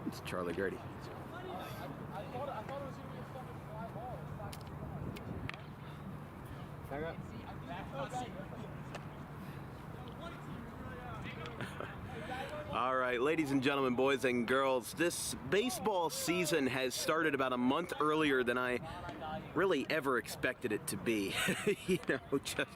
It's Charlie Grady. All right, ladies and gentlemen, boys and girls, this baseball season has started about a month earlier than I really ever expected it to be. Just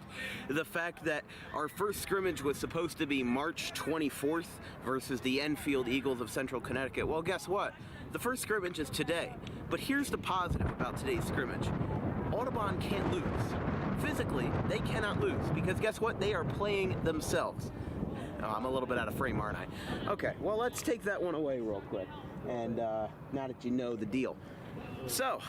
the fact that our first scrimmage was supposed to be March 24th versus the Enfield Eagles of Central Connecticut. Well, guess what? The first scrimmage is today. But here's the positive about today's scrimmage. Audubon can't lose. Physically, they cannot lose because guess what? They are playing themselves. Oh, I'm a little bit out of frame, aren't I? Okay, well, let's take that one away real quick. And now that you know the deal. So,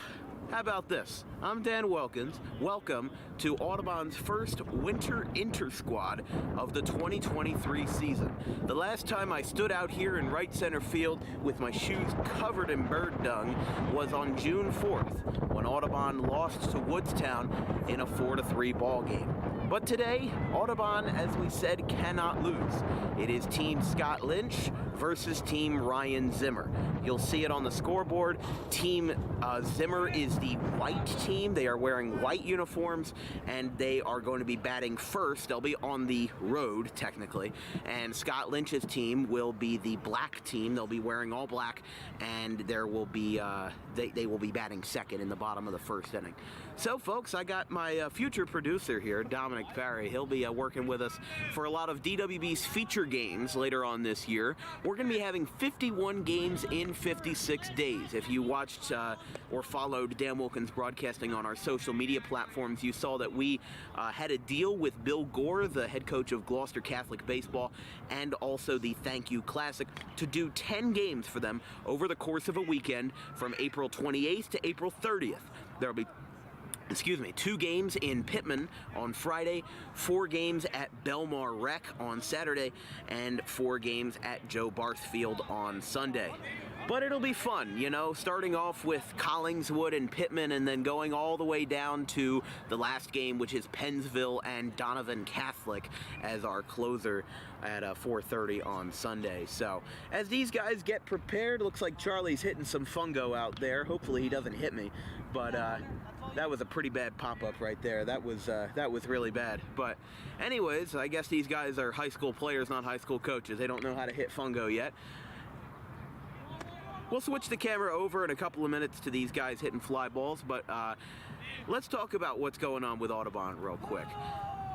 how about this? I'm Dan Wilkins. Welcome to Audubon's first winter Intersquad of the 2023 season. The last time I stood out here in right center field with my shoes covered in bird dung was on June 4th when Audubon lost to Woodstown in a 4-3 ball game. But today, Audubon, as we said, cannot lose. It is Team Scott Lynch versus Team Ryan Zimmer. You'll see it on the scoreboard. Team Zimmer is the white team. They are wearing white uniforms, and they are going to be batting first. They'll be on the road, technically. And Scott Lynch's team will be the black team. They'll be wearing all black, and there will be they will be batting second in the bottom of the first inning. So, folks, I got my future producer here, Dominic Barry. He'll be working with us for a lot of DWB's feature games later on this year. We're going to be having 51 games in 56 days. If you watched or followed Dan Wilkins Broadcasting on our social media platforms, you saw that we had a deal with Bill Gore, the head coach of Gloucester Catholic Baseball, and also the Thank You Classic, to do 10 games for them over the course of a weekend from April 28th to April 30th. There will be 2 games in Pittman on Friday, 4 games at Belmar Rec on Saturday, and 4 games at Joe Barth Field on Sunday. But it'll be fun, starting off with Collingswood and Pittman and then going all the way down to the last game, which is Pennsville and Donovan Catholic as our closer at 4:30 on Sunday. So as these guys get prepared, looks like Charlie's hitting some fungo out there. Hopefully he doesn't hit me, but that was a pretty bad pop-up right there. That was really bad. But anyways, I guess these guys are high school players, not high school coaches. They don't know how to hit fungo yet. We'll switch the camera over in a couple of minutes to these guys hitting fly balls, but let's talk about what's going on with Audubon real quick.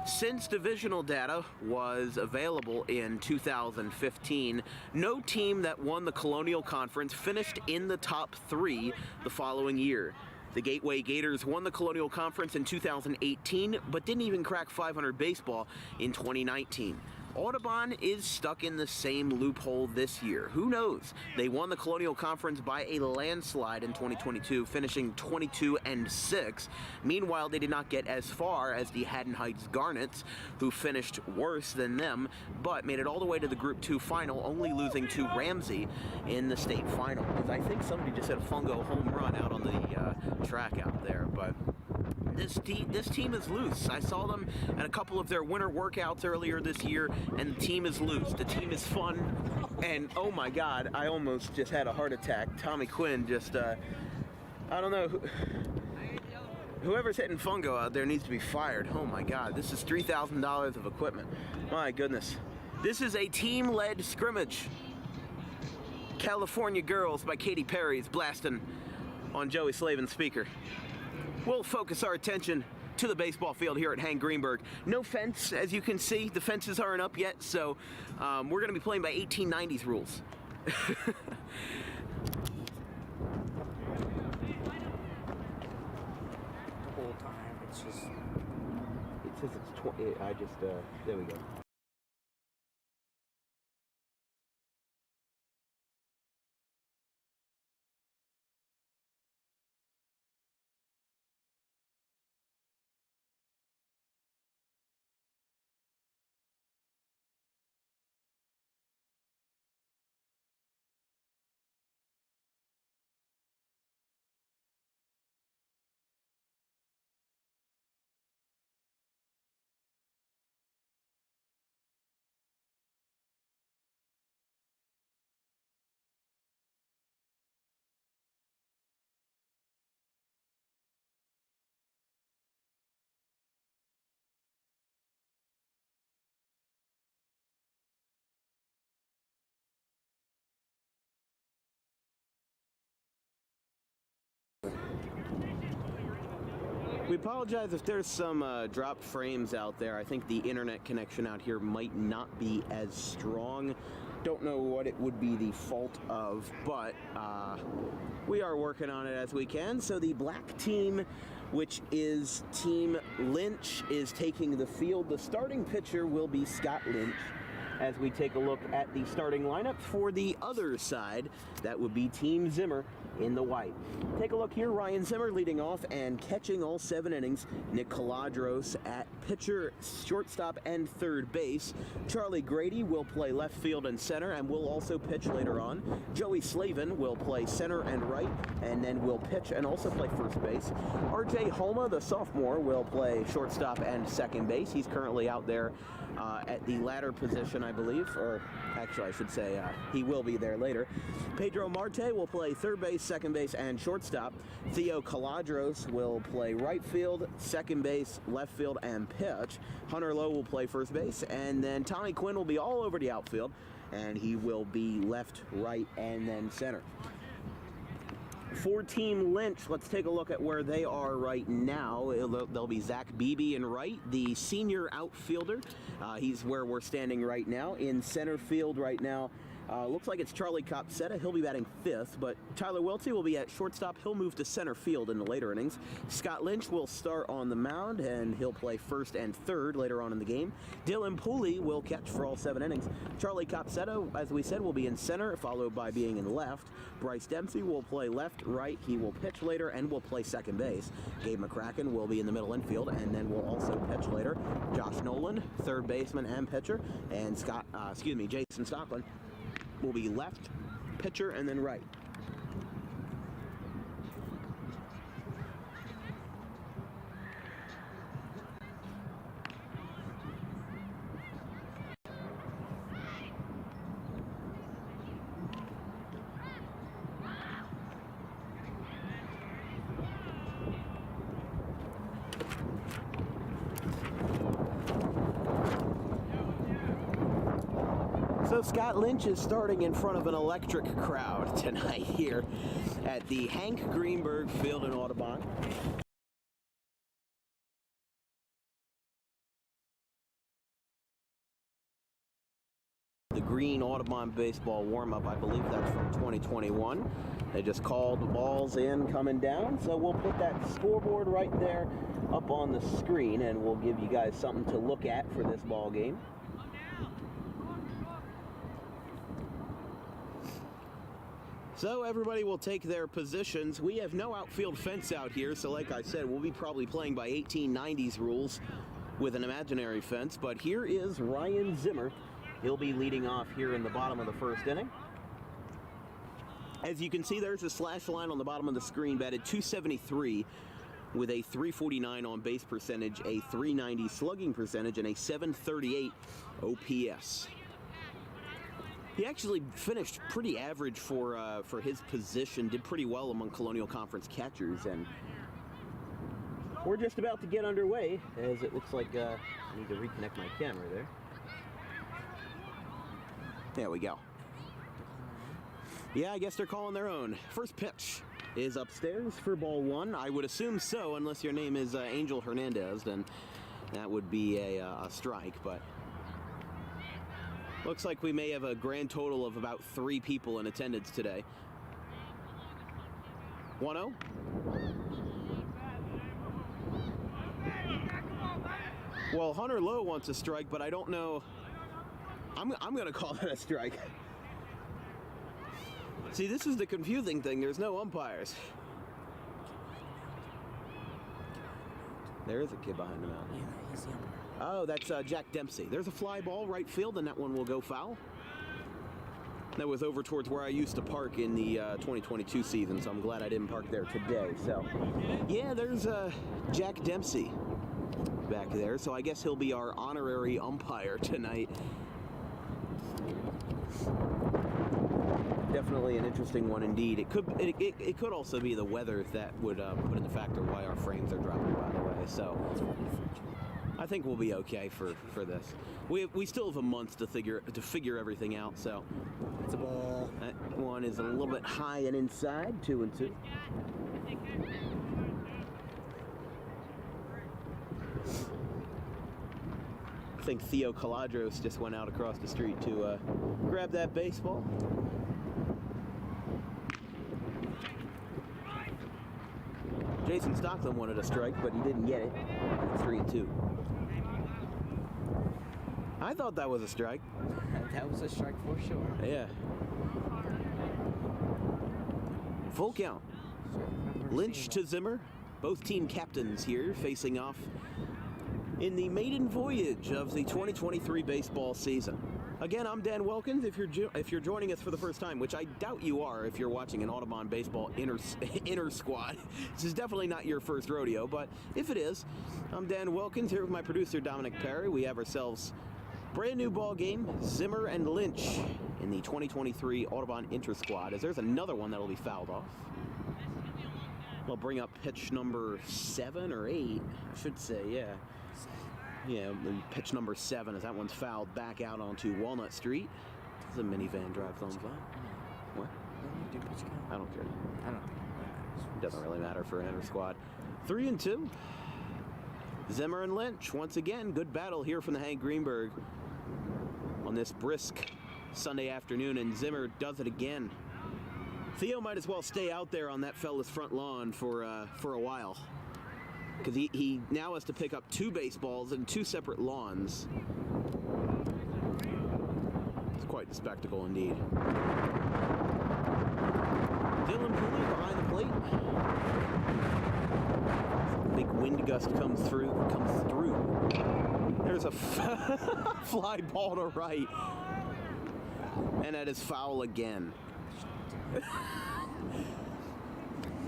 Since divisional data was available in 2015, no team that won the Colonial Conference finished in the top 3 the following year. The Gateway Gators won the Colonial Conference in 2018, but didn't even crack 500 baseball in 2019. Audubon is stuck in the same loophole this year. Who knows? They won the Colonial Conference by a landslide in 2022, finishing 22-6. Meanwhile, they did not get as far as the Haddon Heights Garnets, who finished worse than them, but made it all the way to the Group 2 final, only losing to Ramsey in the state final. I think somebody just hit a fungo home run out on the track out there, but this team is loose. I saw them at a couple of their winter workouts earlier this year, and the team is loose. The team is fun, and oh my God, I almost just had a heart attack. Tommy Quinn just, I don't know, whoever's hitting fungo out there needs to be fired. Oh my God, this is $3,000 of equipment. My goodness. This is a team-led scrimmage. California Girls by Katy Perry is blasting on Joey Slavin's speaker. We'll focus our attention to the baseball field here at Hank Greenberg. No fence, as you can see. The fences aren't up yet, so we're going to be playing by 1890s rules. The whole time, it's just... It says it's 20... there we go. apologize if there's some dropped frames out there. I think the internet connection out here might not be as strong. Don't know what it would be the fault of, but we are working on it as we can. So the black team, which is Team Lynch, is taking the field. The starting pitcher will be Scott Lynch. As we take a look at the starting lineup for the other side, that would be Team Zimmer in the white. Take a look here. Ryan Zimmer leading off and catching all 7 innings. Nick Caladros at pitcher, shortstop, and third base. Charlie Grady will play left field and center and will also pitch later on. Joey Slavin will play center and right, and then will pitch and also play first base. RJ Homa, the sophomore, will play shortstop and second base. He's currently out there at the latter position, I believe, or actually I should say he will be there later. Pedro Marte will play third base, second base, and shortstop. Theo Caladros will play right field, second base, left field, and pitch. Hunter Lowe will play first base, and then Tommy Quinn will be all over the outfield, and he will be left, right, and then center. For Team Lynch, let's take a look at where they are right now. There'll be Zach Beebe in right, the senior outfielder. He's where we're standing right now. In center field right now, looks like it's Charlie Copsetta. He'll be batting 5th, but Tyler Welty will be at shortstop. He'll move to center field in the later innings. Scott Lynch will start on the mound, and he'll play first and third later on in the game. Dylan Pooley will catch for all 7 innings. Charlie Copsetta, as we said, will be in center, followed by being in left. Bryce Dempsey will play left, right. He will pitch later and will play second base. Gabe McCracken will be in the middle infield and then will also pitch later. Josh Nolan, third baseman and pitcher, and Jason Stockland will be left, pitcher, and then right. So Scott Lynch is starting in front of an electric crowd tonight here at the Hank Greenberg Field in Audubon. The green Audubon baseball warm-up, I believe that's from 2021. They just called the balls in coming down, so we'll put that scoreboard right there up on the screen, and we'll give you guys something to look at for this ball game. So everybody will take their positions. We have no outfield fence out here, so like I said, we'll be probably playing by 1890s rules with an imaginary fence. But here is Ryan Zimmer. He'll be leading off here in the bottom of the first inning. As you can see, there's a slash line on the bottom of the screen, batted .273 with a .349 on base percentage, a .390 slugging percentage, and a .738 OPS. He actually finished pretty average for his position, did pretty well among Colonial Conference catchers, and we're just about to get underway, as it looks like I need to reconnect my camera there. There we go. Yeah, I guess they're calling their own. First pitch is upstairs for ball 1. I would assume so, unless your name is Angel Hernandez, then that would be a strike, but looks like we may have a grand total of about 3 people in attendance today. 1-0. Well, Hunter Lowe wants a strike, but I don't know. I'm going to call it a strike. See, this is the confusing thing. There's no umpires. There is a kid behind the mound. Yeah, he's the umpire. Oh, that's Jack Dempsey. There's a fly ball right field, and that one will go foul. That was over towards where I used to park in the 2022 season, so I'm glad I didn't park there today. So, yeah, there's Jack Dempsey back there, so I guess he'll be our honorary umpire tonight. Definitely an interesting one indeed. It could also be the weather that would put in the factor why our frames are dropping, by the way. So I think we'll be okay for this. We still have a month to figure everything out. So it's a ball. That one is a little bit high and inside, 2-2. I think Theo Caladros just went out across the street to grab that baseball. Jason Stockton wanted a strike, but he didn't get it. 3-2. I thought that was a strike. That was a strike for sure. Yeah. Full count. Lynch to Zimmer. Both team captains here facing off in the maiden voyage of the 2023 baseball season. Again, I'm Dan Wilkins. If you're joining us for the first time, which I doubt you are if you're watching an Audubon baseball Intersquad, this is definitely not your first rodeo, but if it is, I'm Dan Wilkins here with my producer Dominic Perry. We have ourselves brand new ball game, Zimmer and Lynch in the 2023 Audubon Intersquad, as there's another one that'll be fouled off. We'll bring up pitch number 7 or 8, I should say, yeah. Yeah, pitch number 7 as that one's fouled back out onto Walnut Street. The minivan drives on by. What? I don't care. I don't think it matters. It doesn't really matter for an Intersquad. 3-2. Zimmer and Lynch, once again, good battle here from the Hank Greenberg on this brisk Sunday afternoon, and Zimmer does it again. Theo might as well stay out there on that fella's front lawn for a while, because he now has to pick up 2 baseballs and 2 separate lawns. It's quite the spectacle indeed. Dylan Pooley behind the plate. Big wind gust comes through. There's a fly ball to right, and that is foul again.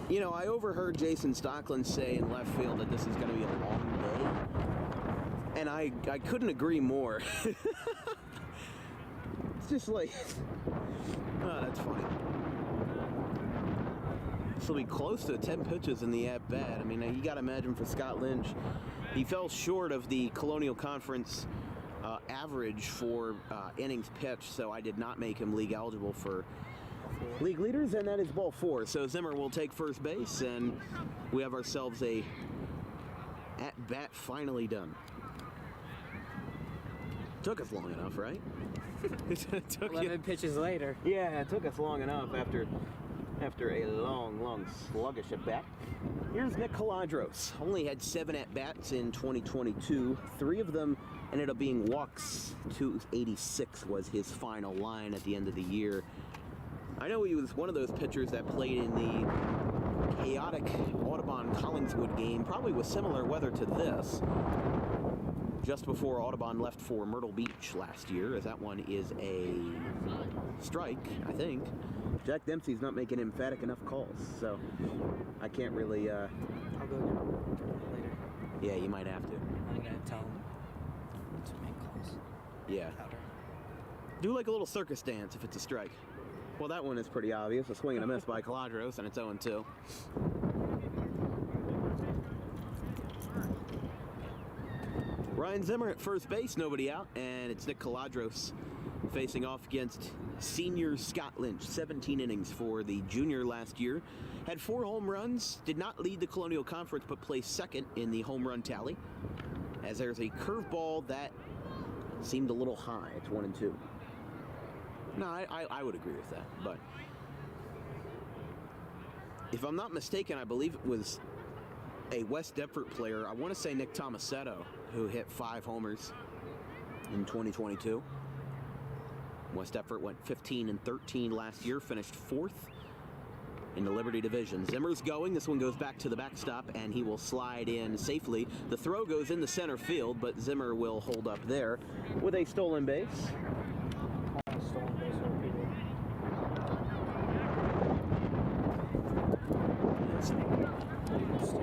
You know, I overheard Jason Stockland say in left field that this is going to be a long day, and I couldn't agree more. It's just like, oh, that's funny. This will be close to 10 pitches in the at-bat. I mean, you got to imagine for Scott Lynch, he fell short of the Colonial Conference average for innings pitched, so I did not make him league eligible for league leaders, and that is ball 4. So Zimmer will take first base, and we have ourselves a at-bat finally done. Took us long enough, right? It took 11 pitches later. Yeah, it took us long enough after a long sluggish at-bat. Here's Nick Caladros. Only had 7 at-bats in 2022. 3 of them ended up being walks. 286 was his final line at the end of the year. I know he was one of those pitchers that played in the chaotic Audubon-Collingswood game, probably with similar weather to this, just before Audubon left for Myrtle Beach last year, as that one is a strike, I think. Jack Dempsey's not making emphatic enough calls, so I can't really, I'll go later. Yeah, you might have to. I'm going to tell him to make calls. Yeah. Louder. Do like a little circus dance if it's a strike. Well, that one is pretty obvious. A swing and a miss by Caladros, and it's 0-2. Ryan Zimmer at first base, nobody out, and it's Nick Caladros facing off against senior Scott Lynch. 17 innings for the junior last year. Had 4 home runs, did not lead the Colonial Conference, but placed second in the home run tally, as there's a curveball that seemed a little high. It's 1-2. No, I would agree with that, but if I'm not mistaken, I believe it was a West Deptford player, I want to say Nick Tomasetto, who hit 5 homers in 2022. West Deptford went 15-13 last year, finished 4th in the Liberty Division. Zimmer's going. This one goes back to the backstop, and he will slide in safely. The throw goes in the center field, but Zimmer will hold up there with a stolen base.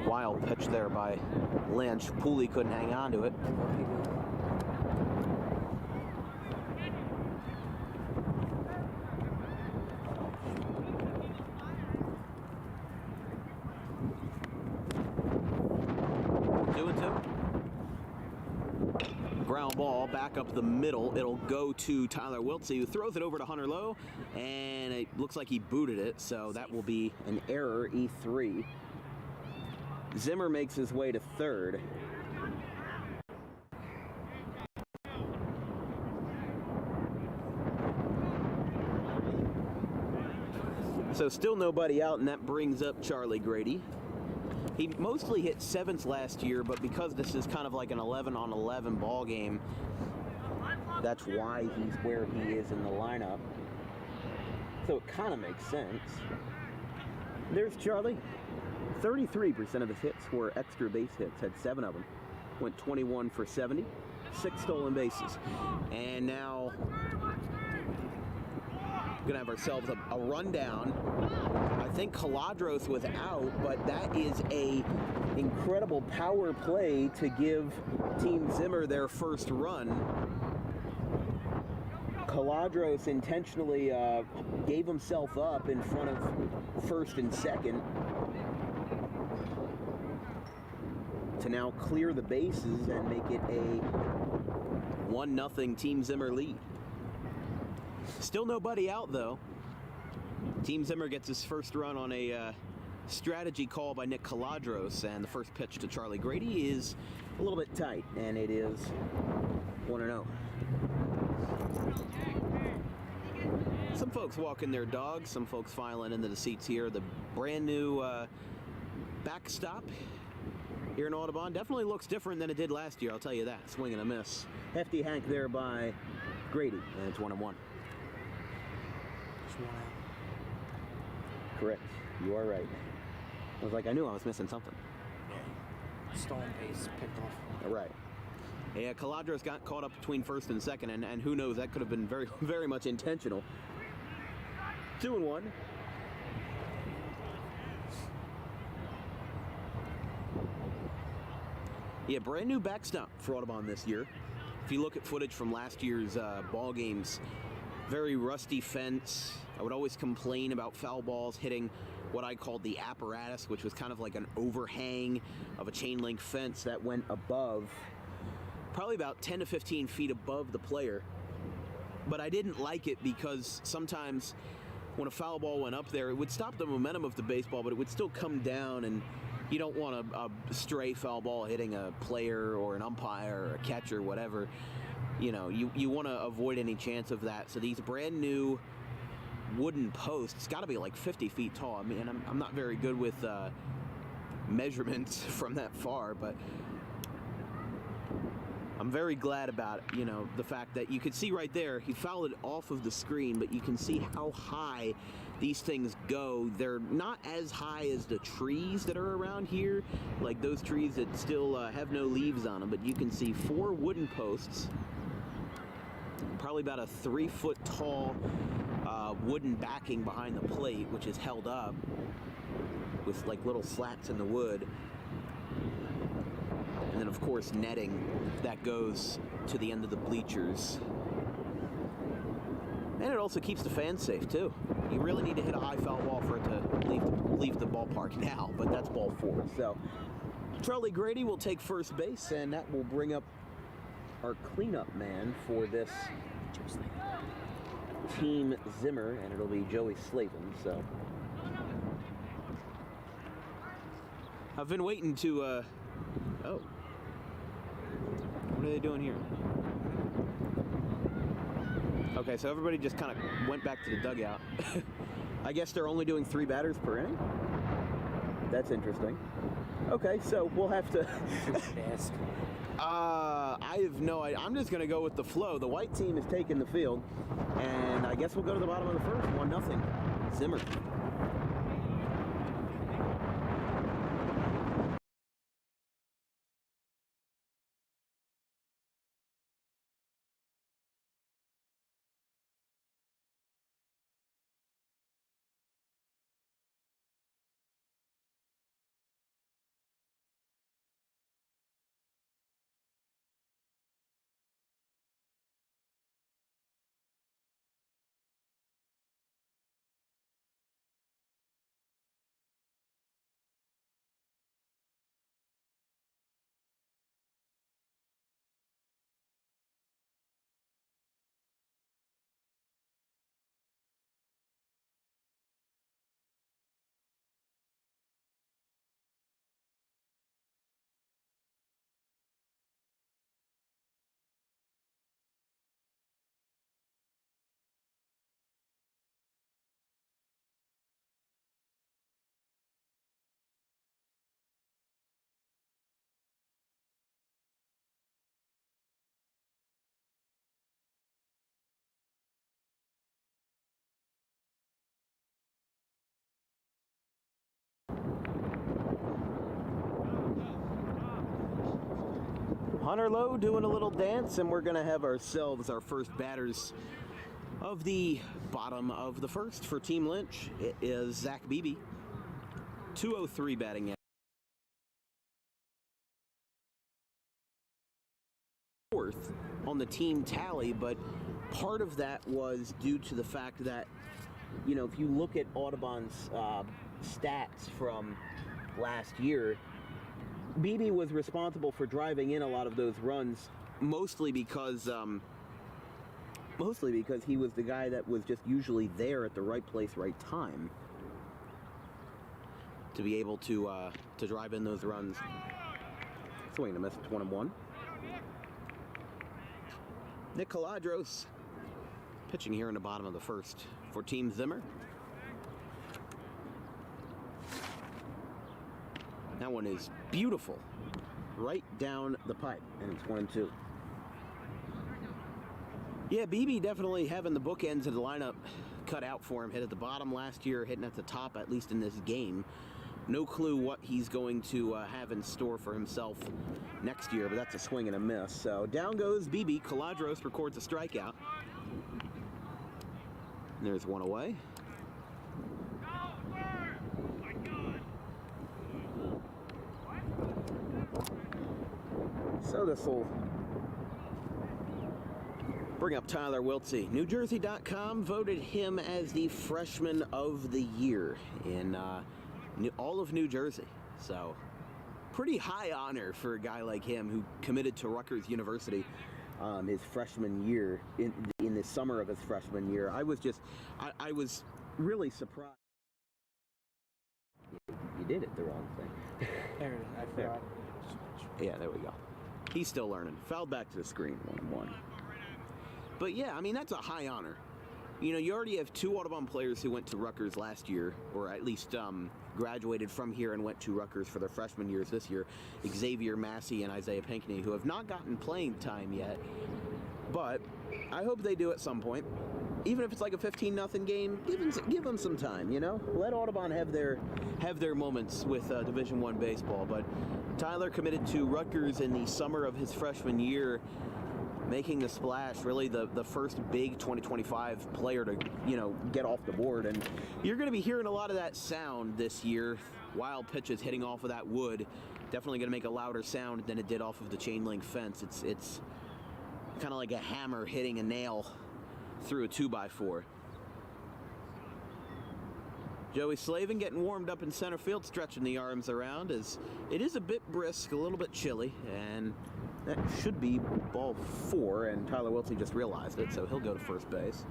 Wild pitch there by Lynch. Pooley couldn't hang on to it. 2-2. Ground ball back up the middle. It'll go to Tyler Wiltsey, who throws it over to Hunter Lowe, and it looks like he booted it, so that will be an error, E3. Zimmer makes his way to third. So still nobody out, and that brings up Charlie Grady. He mostly hit seventh last year, but because this is kind of like an 11-on-11 ball game, that's why he's where he is in the lineup. So it kind of makes sense. There's Charlie. 33% of his hits were extra base hits, had 7 of them. Went 21 for 70, 6 stolen bases. And now we're gonna have ourselves a rundown. I think Caladros was out, but that is a incredible power play to give Team Zimmer their first run. Caladros intentionally gave himself up in front of first and second to now clear the bases and make it a 1-0 Team Zimmer lead. Still nobody out though. Team Zimmer gets his first run on a strategy call by Nick Caladros, and the first pitch to Charlie Grady is a little bit tight, and it is 1-0. Some folks walking their dogs, some folks filing into the seats here. The brand new backstop here in Audubon definitely looks different than it did last year, I'll tell you that. Swing and a miss. Hefty hank there by Grady, and it's 1-1. Just 1 out. Correct. You are right. I was like, I knew I was missing something. Stolen base picked off. All right. Yeah, Caladros got caught up between first and second, and who knows, that could have been very, very much intentional. 2-1. Yeah, brand new backstop for Audubon this year. If you look at footage from last year's ball games, very rusty fence. I would always complain about foul balls hitting what I called the apparatus, which was kind of like an overhang of a chain link fence that went above, probably about 10 to 15 feet above the player. But I didn't like it because sometimes when a foul ball went up there, it would stop the momentum of the baseball, but it would still come down, and you don't want a stray foul ball hitting a player or an umpire or a catcher, whatever. You know, you want to avoid any chance of that. So these brand new wooden posts, got to be like 50 feet tall. I mean, I'm not very good with measurements from that far, but I'm very glad about, you know, the fact that you could see right there, he fouled it off of the screen, but you can see how high these things go. They're not as high as the trees that are around here, like those trees that still have no leaves on them, but you can see 4 wooden posts, probably about a 3-foot tall wooden backing behind the plate, which is held up with like little slats in the wood. And then of course netting that goes to the end of the bleachers. And it also keeps the fans safe too. You really need to hit a high foul ball for it to leave the ballpark now, but that's ball 4. So Charlie Grady will take first base, and that will bring up our cleanup man for this Team Zimmer, and it'll be Joey Slavin. So I've been waiting to oh, what are they doing here? Okay, so everybody just kind of went back to the dugout. I guess they're only doing 3 batters per inning. That's interesting. Okay, so we'll have to I have no idea. I'm just going to go with the flow. The white team is taking the field, and I guess we'll go to the bottom of the first. 1-0. Zimmer. Hunter Lowe doing a little dance, and we're going to have ourselves our first batters of the bottom of the first for Team Lynch. It is Zach Beebe, 203 batting at fourth on the team tally, but part of that was due to the fact that, you know, if you look at Audubon's stats from last year, Beebe was responsible for driving in a lot of those runs, mostly because he was the guy that was just usually there at the right place, right time, to be able to drive in those runs. Swing and a miss, 1-1. Nick Caladros pitching here in the bottom of the first for Team Zimmer. That one is beautiful, right down the pipe, and it's 1-2. Yeah, Beebe definitely having the bookends of the lineup cut out for him. Hit at the bottom last year, hitting at the top, at least in this game. No clue what he's going to have in store for himself next year, but that's a swing and a miss. So down goes Beebe. Caladros records a strikeout. And there's one away. So this will bring up Tyler Wiltsey. NewJersey.com voted him as the freshman of the year in all of New Jersey. So pretty high honor for a guy like him who committed to Rutgers University his freshman year, in the summer of his freshman year. I was really surprised. You did it the wrong thing. There it is. I forgot. Yeah, there we go. He's still learning. Fouled back to the screen, 1-1. But yeah, I mean, that's a high honor. You know, you already have two Audubon players who went to Rutgers last year, or at least graduated from here and went to Rutgers for their freshman years this year, Xavier Massey and Isaiah Pinckney, who have not gotten playing time yet. But I hope they do at some point. Even if it's like a 15-0 game, give them some time, you know? Let Audubon have their moments with Division I baseball. But Tyler committed to Rutgers in the summer of his freshman year, making the splash, really the first big 2025 player to, you know, get off the board. And you're going to be hearing a lot of that sound this year. Wild pitches hitting off of that wood. Definitely going to make a louder sound than it did off of the chain link fence. It's kind of like a hammer hitting a nail through a 2x4. Joey Slavin getting warmed up in center field, stretching the arms around, as it is a bit brisk, a little bit chilly, and that should be ball 4, and Tyler Wiltsey just realized it, so he'll go to first base.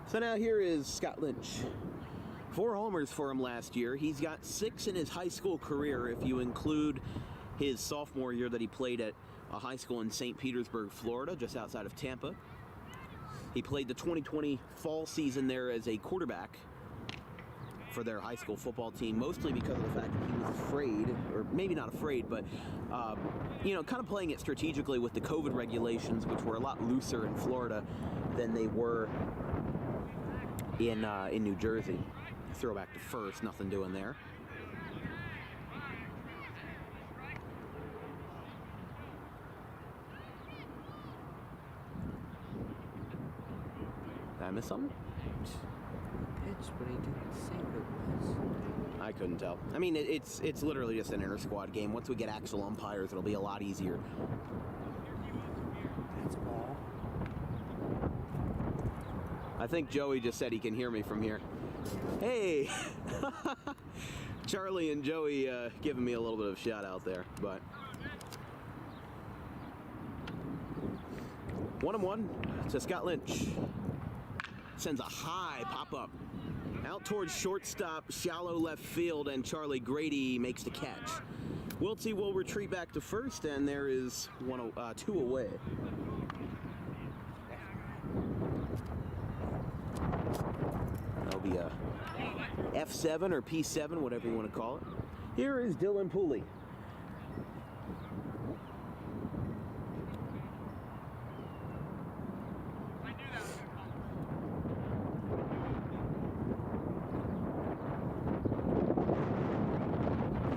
So now here is Scott Lynch. 4 homers for him last year. He's got 6 in his high school career, if you include his sophomore year that he played at a high school in St. Petersburg, Florida, just outside of Tampa. He played the 2020 fall season there as a quarterback for their high school football team, mostly because of the fact that he was afraid, or maybe not afraid, but, you know, kind of playing it strategically with the COVID regulations, which were a lot looser in Florida than they were in New Jersey. Throw back to first, nothing doing there. Did I miss something? Pitch, but he didn't say what it was. I couldn't tell. I mean, it's literally just an inter-squad game. Once we get actual umpires, it'll be a lot easier. That's a ball. I think Joey just said he can hear me from here. Hey! Charlie and Joey giving me a little bit of a shout out there, but 1-1 to Scott Lynch. Sends a high pop-up out towards shortstop, shallow left field, and Charlie Grady makes the catch. Wiltsey will retreat back to first, and there is 2 away. That'll be a F7 or P7, whatever you want to call it. Here is Dylan Pooley.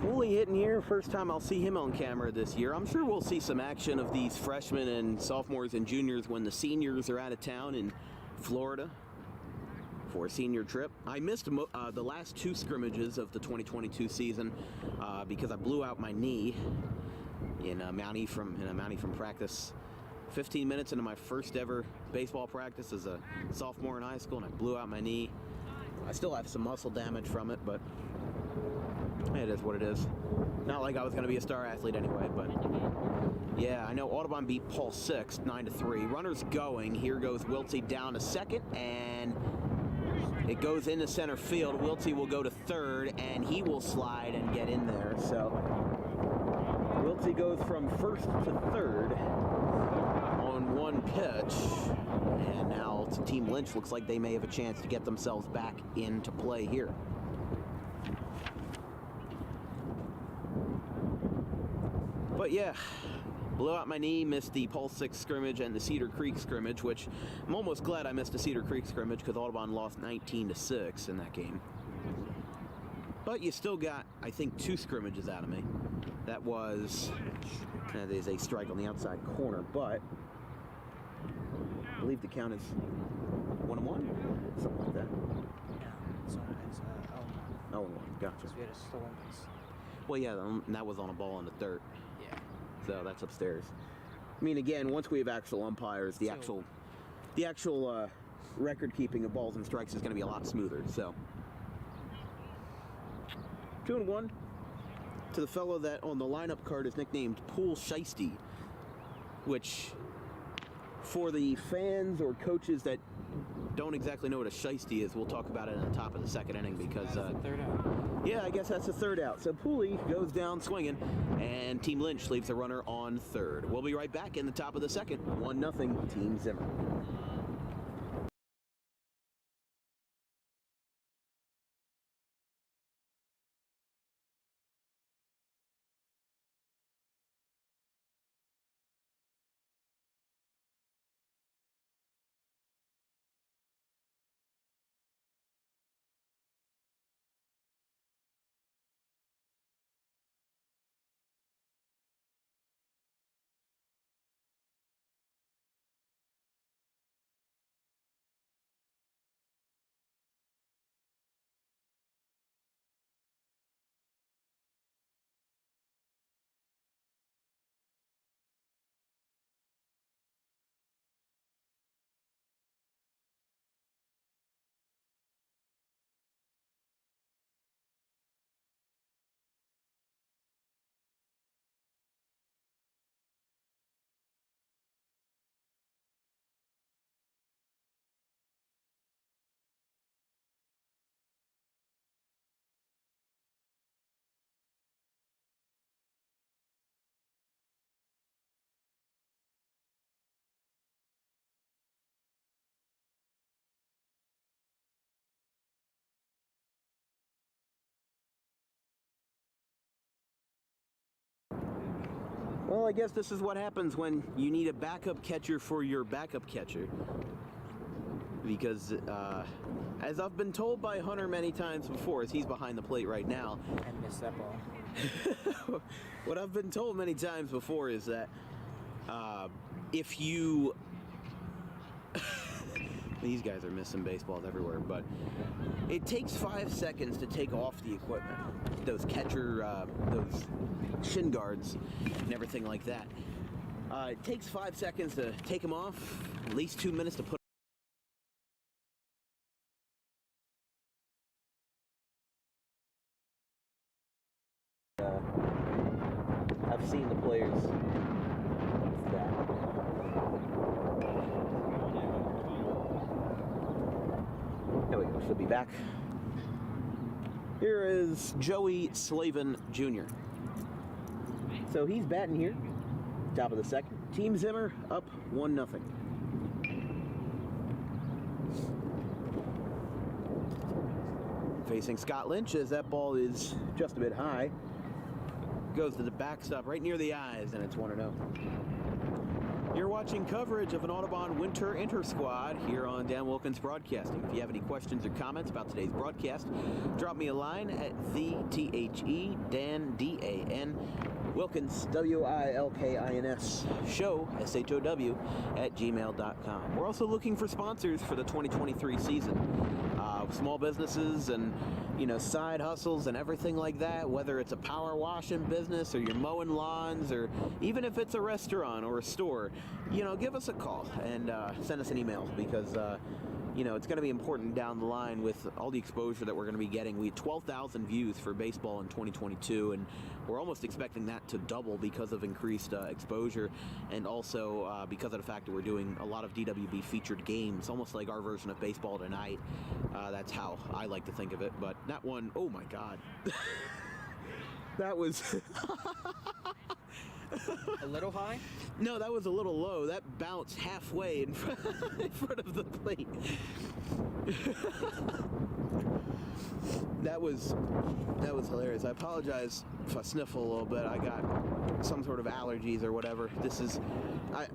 Woolley hitting here. First time I'll see him on camera this year. I'm sure we'll see some action of these freshmen and sophomores and juniors when the seniors are out of town in Florida for a senior trip. I missed the last 2 scrimmages of the 2022 season because I blew out my knee in a Mountie from practice. 15 minutes into my first ever baseball practice as a sophomore in high school, and I blew out my knee. I still have some muscle damage from it, but it is what it is. Not like I was going to be a star athlete anyway, but yeah, I know Audubon beat Paul 6, 9-3. Runners going. Here goes Wiltsey down to second, and it goes into center field. Wiltsey will go to third, and he will slide and get in there. So Wiltsey goes from first to third on 1 pitch, and now Team Lynch looks like they may have a chance to get themselves back into play here. But yeah, blew out my knee, missed the Pulse 6 scrimmage and the Cedar Creek scrimmage, which I'm almost glad I missed the Cedar Creek scrimmage because Audubon lost 19-6 in that game. But you still got, I think, 2 scrimmages out of me. That was, there's a strike on the outside corner, but I believe the count is 1-1, something like that. No, it's 0-1. 0-1, gotcha. Because we had a stolen base. Well, yeah, that was on a ball in the dirt. Yeah. So that's upstairs. I mean, again, once we have actual umpires, the actual record keeping of balls and strikes is going to be a lot smoother. So 2-1 to the fellow that on the lineup card is nicknamed Pool Shiesty, which for the fans or coaches that don't exactly know what a shiesty is, we'll talk about it in the top of the second inning because third out. yeah, I guess that's the third out. So Pooley goes down swinging, and Team Lynch leaves a runner on third. We'll be right back in the top of the second. 1-0 Team Zimmer. Well, I guess this is what happens when you need a backup catcher for your backup catcher. Because, as I've been told by Hunter many times before, as he's behind the plate right now. And missed that ball. What I've been told many times before is that if you... These guys are missing baseballs everywhere, but it takes 5 seconds to take off the equipment. Those those shin guards and everything like that. It takes 5 seconds to take them off, at least 2 minutes to put I've seen the players that. There we go, she'll be back. Here is Joey Slavin Jr. So he's batting here, top of the second. Team Zimmer up 1-0. Facing Scott Lynch as that ball is just a bit high. Goes to the backstop right near the eyes, and it's 1-0. You're watching coverage of an Audubon Winter Intersquad here on Dan Wilkins Broadcasting. If you have any questions or comments about today's broadcast, drop me a line at the Dan D-A-N Wilkins WILKINS show SHOW at gmail.com. We're also looking for sponsors for the 2023 season. Small businesses and side hustles and everything like that, whether it's a power washing business or you're mowing lawns or even if it's a restaurant or a store, give us a call and send us an email because it's going to be important down the line with all the exposure that we're going to be getting. We had 12,000 views for baseball in 2022, and we're almost expecting that to double because of increased exposure, and also because of the fact that we're doing a lot of DWB featured games, almost like our version of Baseball Tonight. That's how I like to think of it. But that one, oh my God. That was... A little high? No, that was a little low. That bounced halfway in front of the plate. That was hilarious. I apologize if I sniffle a little bit. I got some sort of allergies or whatever.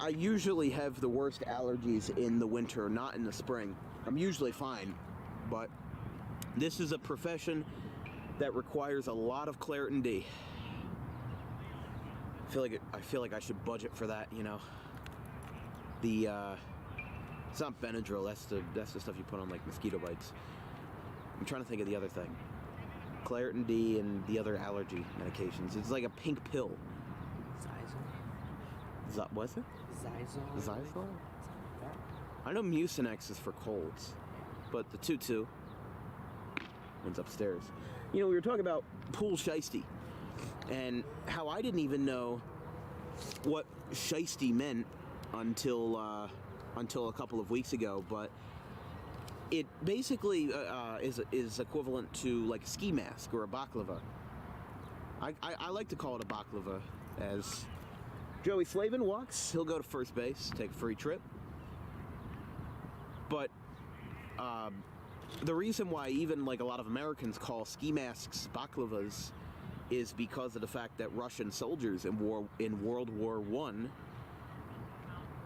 I usually have the worst allergies in the winter, not in the spring. I'm usually fine, but this is a profession that requires a lot of Claritin D. I feel like I should budget for that, it's not Benadryl, that's the stuff you put on like mosquito bites. I'm trying to think of the other thing. Claritin D and the other allergy medications. It's like a pink pill. Zizol. What's it? Zizol. Zizol? I know Mucinex is for colds, but the 2-2 one's upstairs. We were talking about pool shiesty. And how I didn't even know what shiesty meant until a couple of weeks ago, but it basically is equivalent to like a ski mask or a baklava. I like to call it a baklava. As Joey Slavin walks, he'll go to first base, take a free trip. But the reason why even like a lot of Americans call ski masks baklavas is because of the fact that Russian soldiers in World War I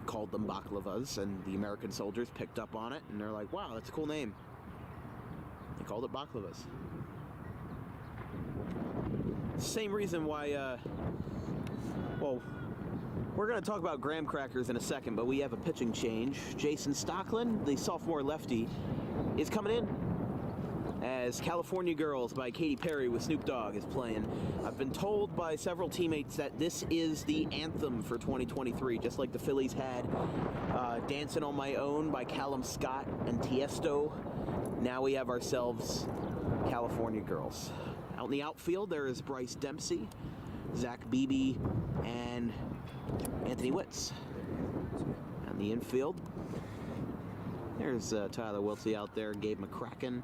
called them baklavas, and the American soldiers picked up on it, and they're like, wow, that's a cool name. They called it baklavas. Same reason why, well, we're going to talk about graham crackers in a second, but we have a pitching change. Jason Stockland, the sophomore lefty, is coming in as California Girls by Katy Perry with Snoop Dogg is playing. I've been told by several teammates that this is the anthem for 2023, just like the Phillies had Dancing on My Own by Callum Scott and Tiesto. Now we have ourselves California Girls. Out in the outfield, there is Bryce Dempsey, Zach Beebe, and Anthony Witz. On the infield, there's Tyler Wiltsey out there, Gabe McCracken.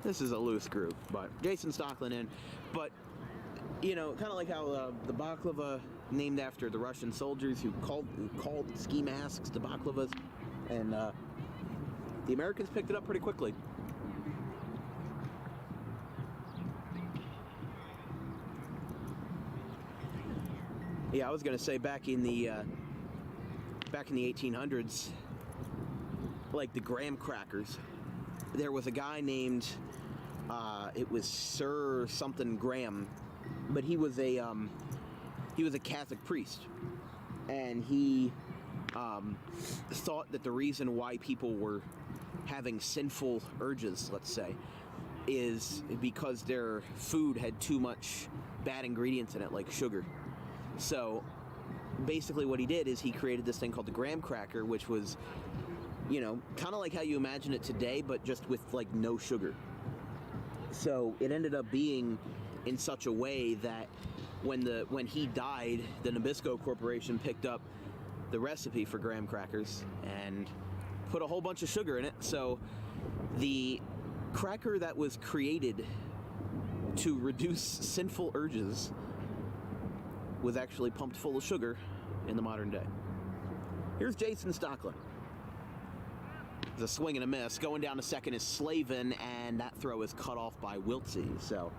This is a loose group, but Jason Stockland in. But, kind of like how the baklava named after the Russian soldiers who called ski masks the baklavas, and the Americans picked it up pretty quickly. Yeah, I was gonna say back in the 1800s, like the graham crackers, there was a guy named it was Sir something Graham, but he was a Catholic priest, and he thought that the reason why people were having sinful urges, let's say, is because their food had too much bad ingredients in it, like sugar. So basically what he did is he created this thing called the graham cracker, which was, kind of like how you imagine it today, but just with like no sugar. So it ended up being in such a way that when he died, the Nabisco Corporation picked up the recipe for graham crackers and put a whole bunch of sugar in it. So the cracker that was created to reduce sinful urges was actually pumped full of sugar in the modern day. Here's Jason Stockland. It's a swing and a miss. Going down to second is Slavin, and that throw is cut off by Wiltsey. So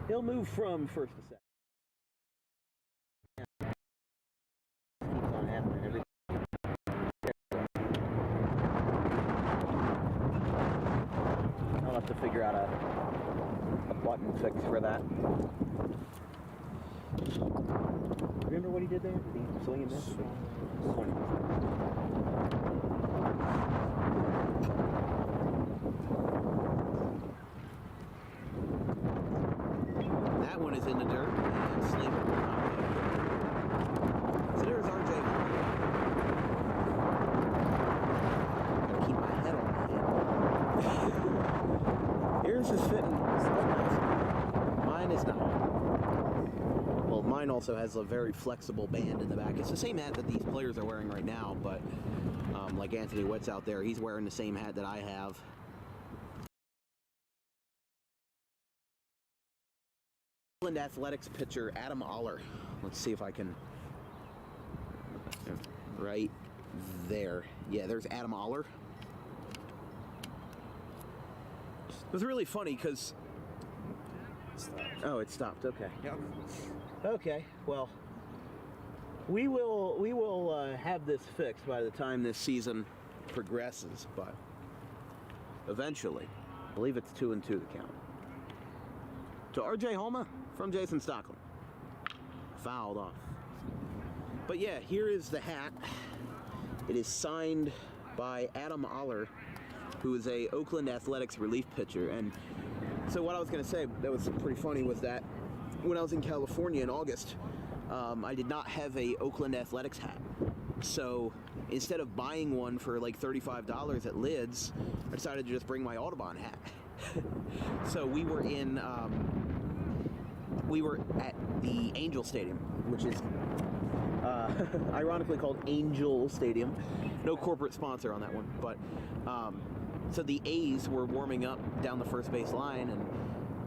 he'll move from first to second. got a button fixed for that. Remember what he did there? Did he swing and miss? Swing. That one is in the dirt and slammed it. So there's RJ. Gotta keep my head on my head. Yours is fitting. Mine is not. Well, mine also has a very flexible band in the back. It's the same hat that these players are wearing right now, but like Anthony Witt's out there, he's wearing the same hat that I have. Oakland Athletics pitcher Adam Oller. Let's see if I can. Right there. Yeah, there's Adam Oller. It was really funny because. Oh, it stopped. Okay. Yep. Okay. Well, we will have this fixed by the time this season progresses, but eventually, I believe it's 2-2 to count. To R.J. Homa from Jason Stocklin. Fouled off. But yeah, here is the hat. It is signed by Adam Oller, who is a Oakland Athletics relief pitcher. And so what I was going to say that was pretty funny was that when I was in California in August, I did not have a Oakland Athletics hat. So instead of buying one for like $35 at Lids, I decided to just bring my Audubon hat. So we were at the Angel Stadium, which is ironically called Angel Stadium. No corporate sponsor on that one, but so the A's were warming up down the first base line, and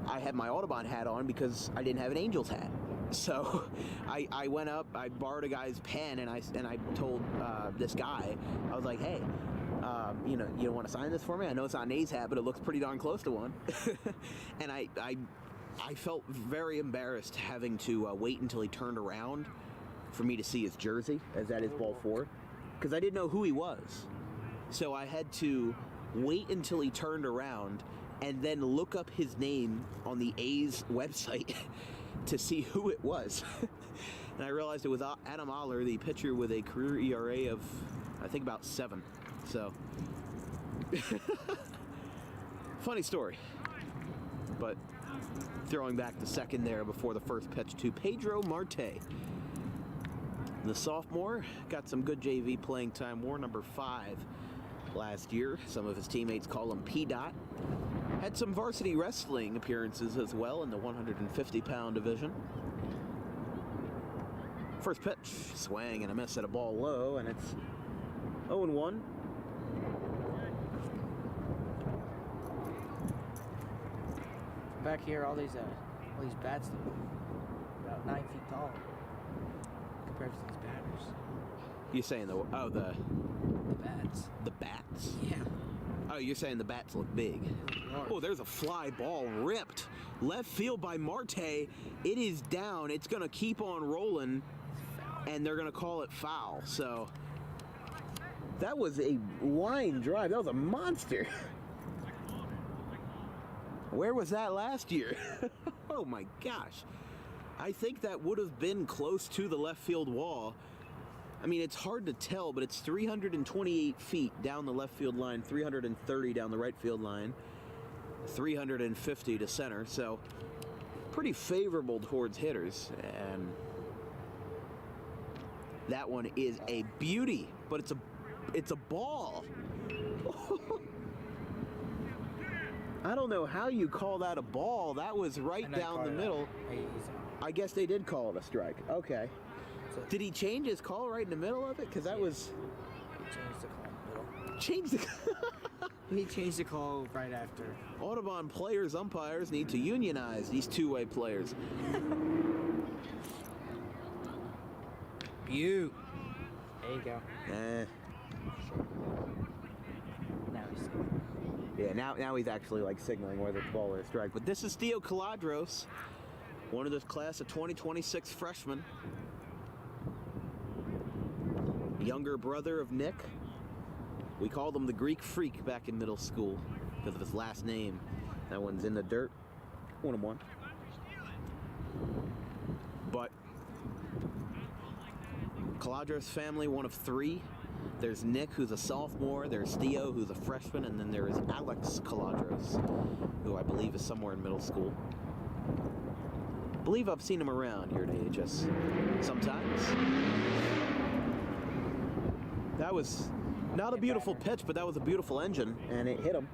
I had my Audubon hat on because I didn't have an Angels hat. So I went up, I borrowed a guy's pen, and I told this guy, I was like, hey, you don't want to sign this for me? I know it's not an A's hat, but it looks pretty darn close to one. And I felt very embarrassed having to wait until he turned around for me to see his jersey, as that is ball 4, because I didn't know who he was. So I had to wait until he turned around and then look up his name on the A's website to see who it was. And I realized it was Adam Oller, the pitcher with a career ERA of, I think, about 7. So, funny story. But throwing back the second there before the first pitch to Pedro Marte. The sophomore got some good JV playing time, wore number 5 last year. Some of his teammates call him P-Dot. Had some varsity wrestling appearances as well in the 150-pound division. First pitch, swing and a miss at a ball low, and it's 0-1. Back here, all these bats about 9 feet tall compared to these batters. You saying the bats? The bats? Yeah. Oh, you're saying the bats look big. Oh, there's a fly ball ripped left field by Marte. It is down. It's gonna keep on rolling, and they're gonna call it foul. So that was a line drive. That was a monster. Where was that last year? Oh my gosh. I think that would have been close to the left field wall. I mean, it's hard to tell, but it's 328 feet down the left field line, 330 down the right field line, 350 to center. So pretty favorable towards hitters. And that one is a beauty, but it's a ball. I don't know how you call that a ball. That was right down the middle. I guess they did call it a strike. Okay. Did he change his call right in the middle of it? Because that was... He changed the call in the middle. He changed the call right after. Audubon players, umpires need to unionize these two-way players. Beaut. There you go. Now he's signaling. Yeah, now he's actually like signaling whether it's ball or a strike. But this is Theo Caladros, one of the class of 2026 freshmen. Younger brother of Nick. We called him the Greek Freak back in middle school because of his last name. That one's in the dirt. 1-1. But Caladros family, one of three. There's Nick, who's a sophomore. There's Theo, who's a freshman. And then there is Alex Caladros, who I believe is somewhere in middle school. I believe I've seen him around here at AHS sometimes. That was not a beautiful pitch, but that was a beautiful engine, and it hit him.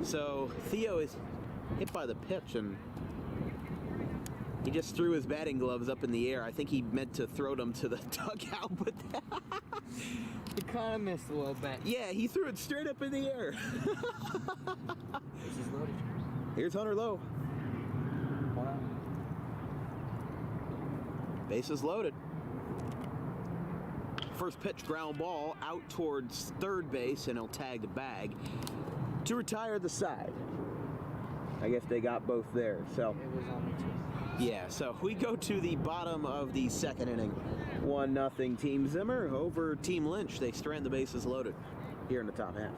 So Theo is hit by the pitch, and he just threw his batting gloves up in the air. I think he meant to throw them to the dugout, but He kind of missed a little bit. yeah, he threw it straight up in the air. This is loaded. Here's Hunter Lowe. One out. Bases loaded. First pitch, ground ball out towards third base, and he'll tag the bag to retire the side. I guess they got both there. So It was only 2. yeah, so we go to the bottom of the second inning. 1-0 Team Zimmer over Team Lynch. They strand the bases loaded here in the top half.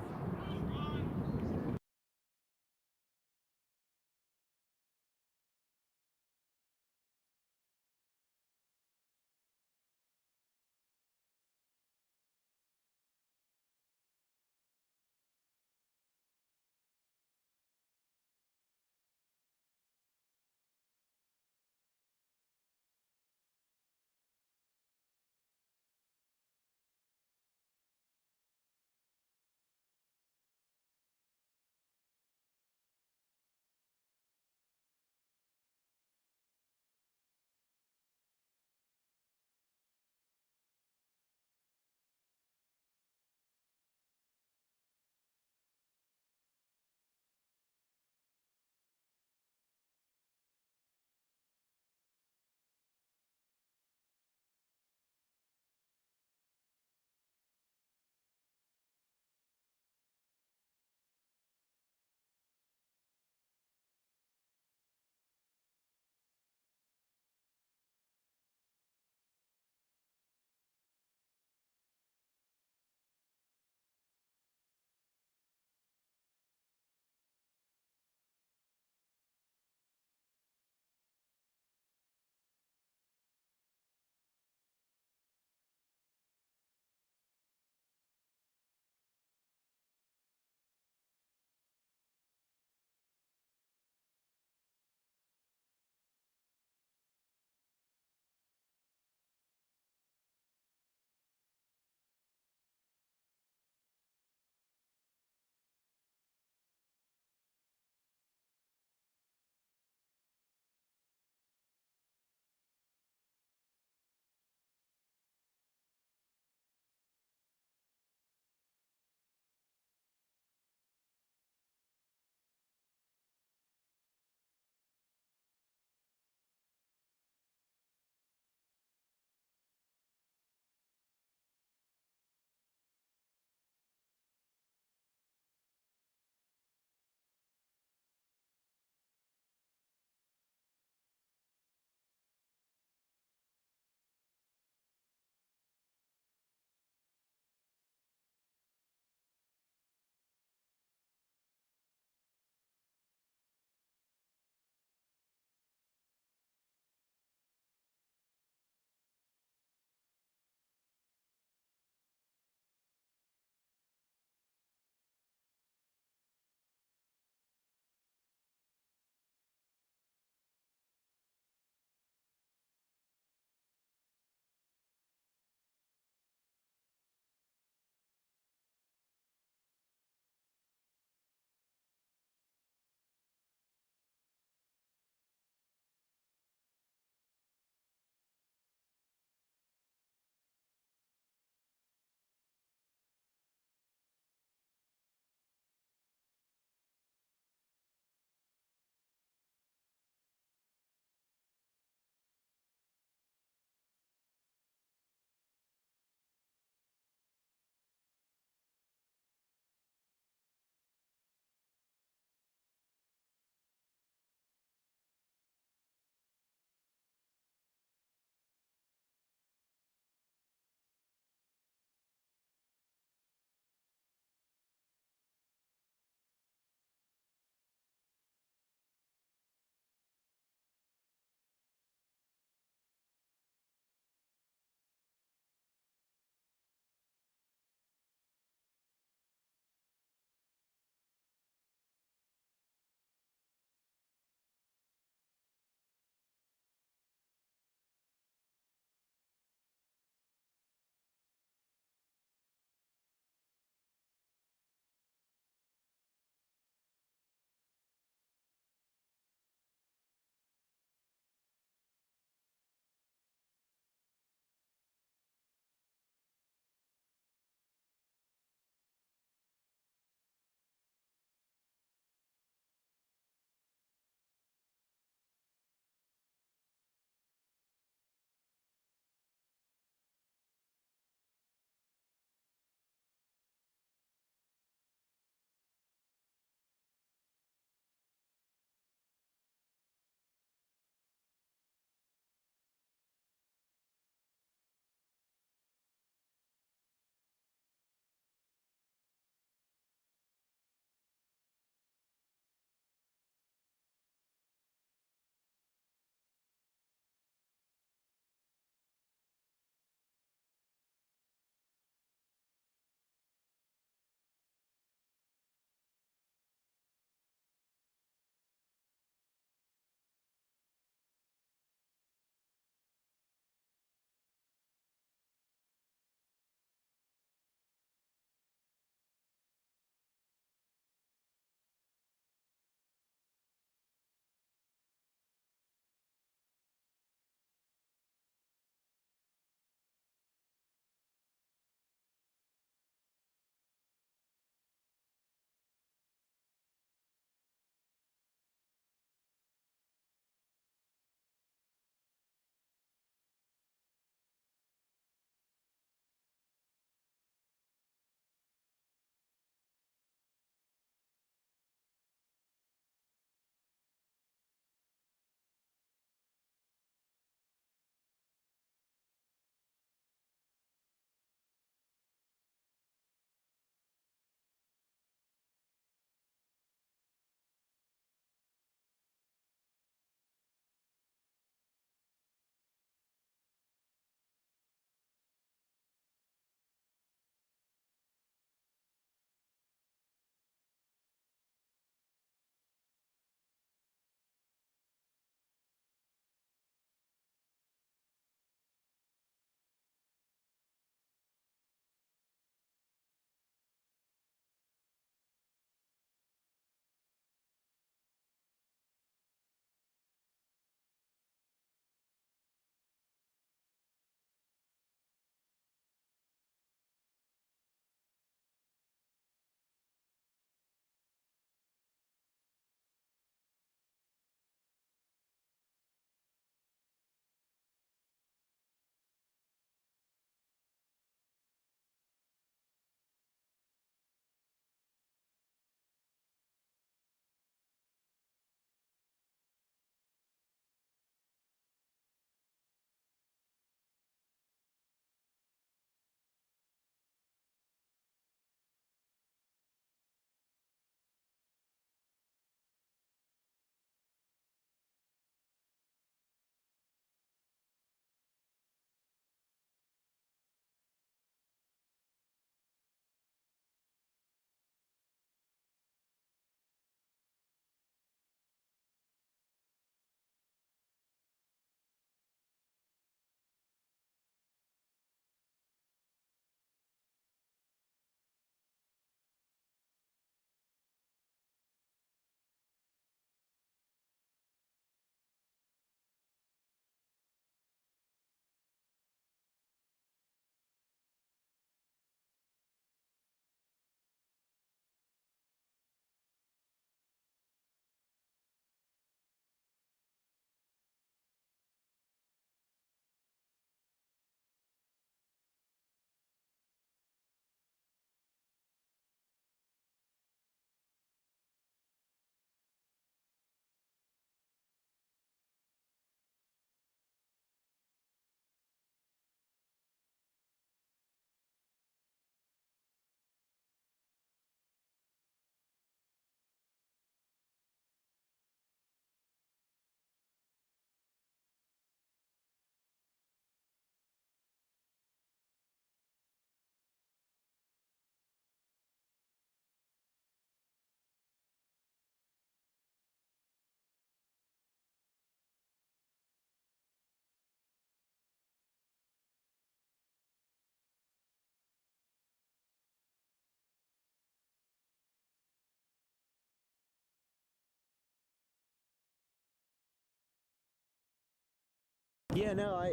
Yeah, no, I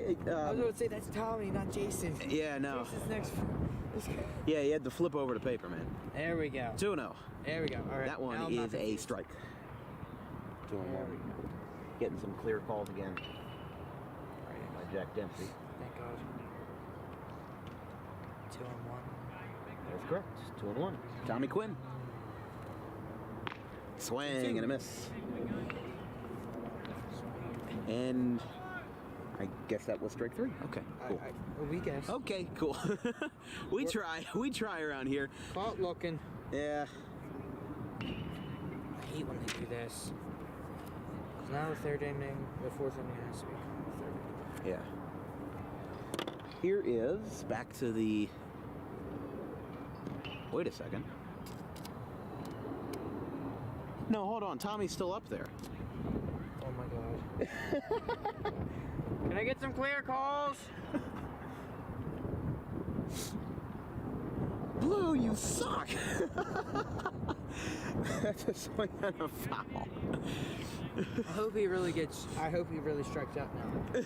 was going to say that's Tommy, not Jason. Yeah, no. Jason's next. Yeah, you had to flip over to paper, man. There we go. 2-0. There we go. All right. That one is a strike. 2-1. Getting some clear calls again. By Jack Dempsey. Thank God. 2-1. That's correct. 2-1. Tommy Quinn. Swing and a miss. And I guess that was strike 3. Okay, cool. We guess. Okay, cool. We try around here. Caught looking. Yeah. I hate when they do this. Because now the third inning, the fourth inning has to become the third inning. Yeah. Here is back to the. Wait a second. No, hold on. Tommy's still up there. Oh my God. Can I get some clear calls? Blue, you suck! That's a swing and a foul. I hope he really strikes out now.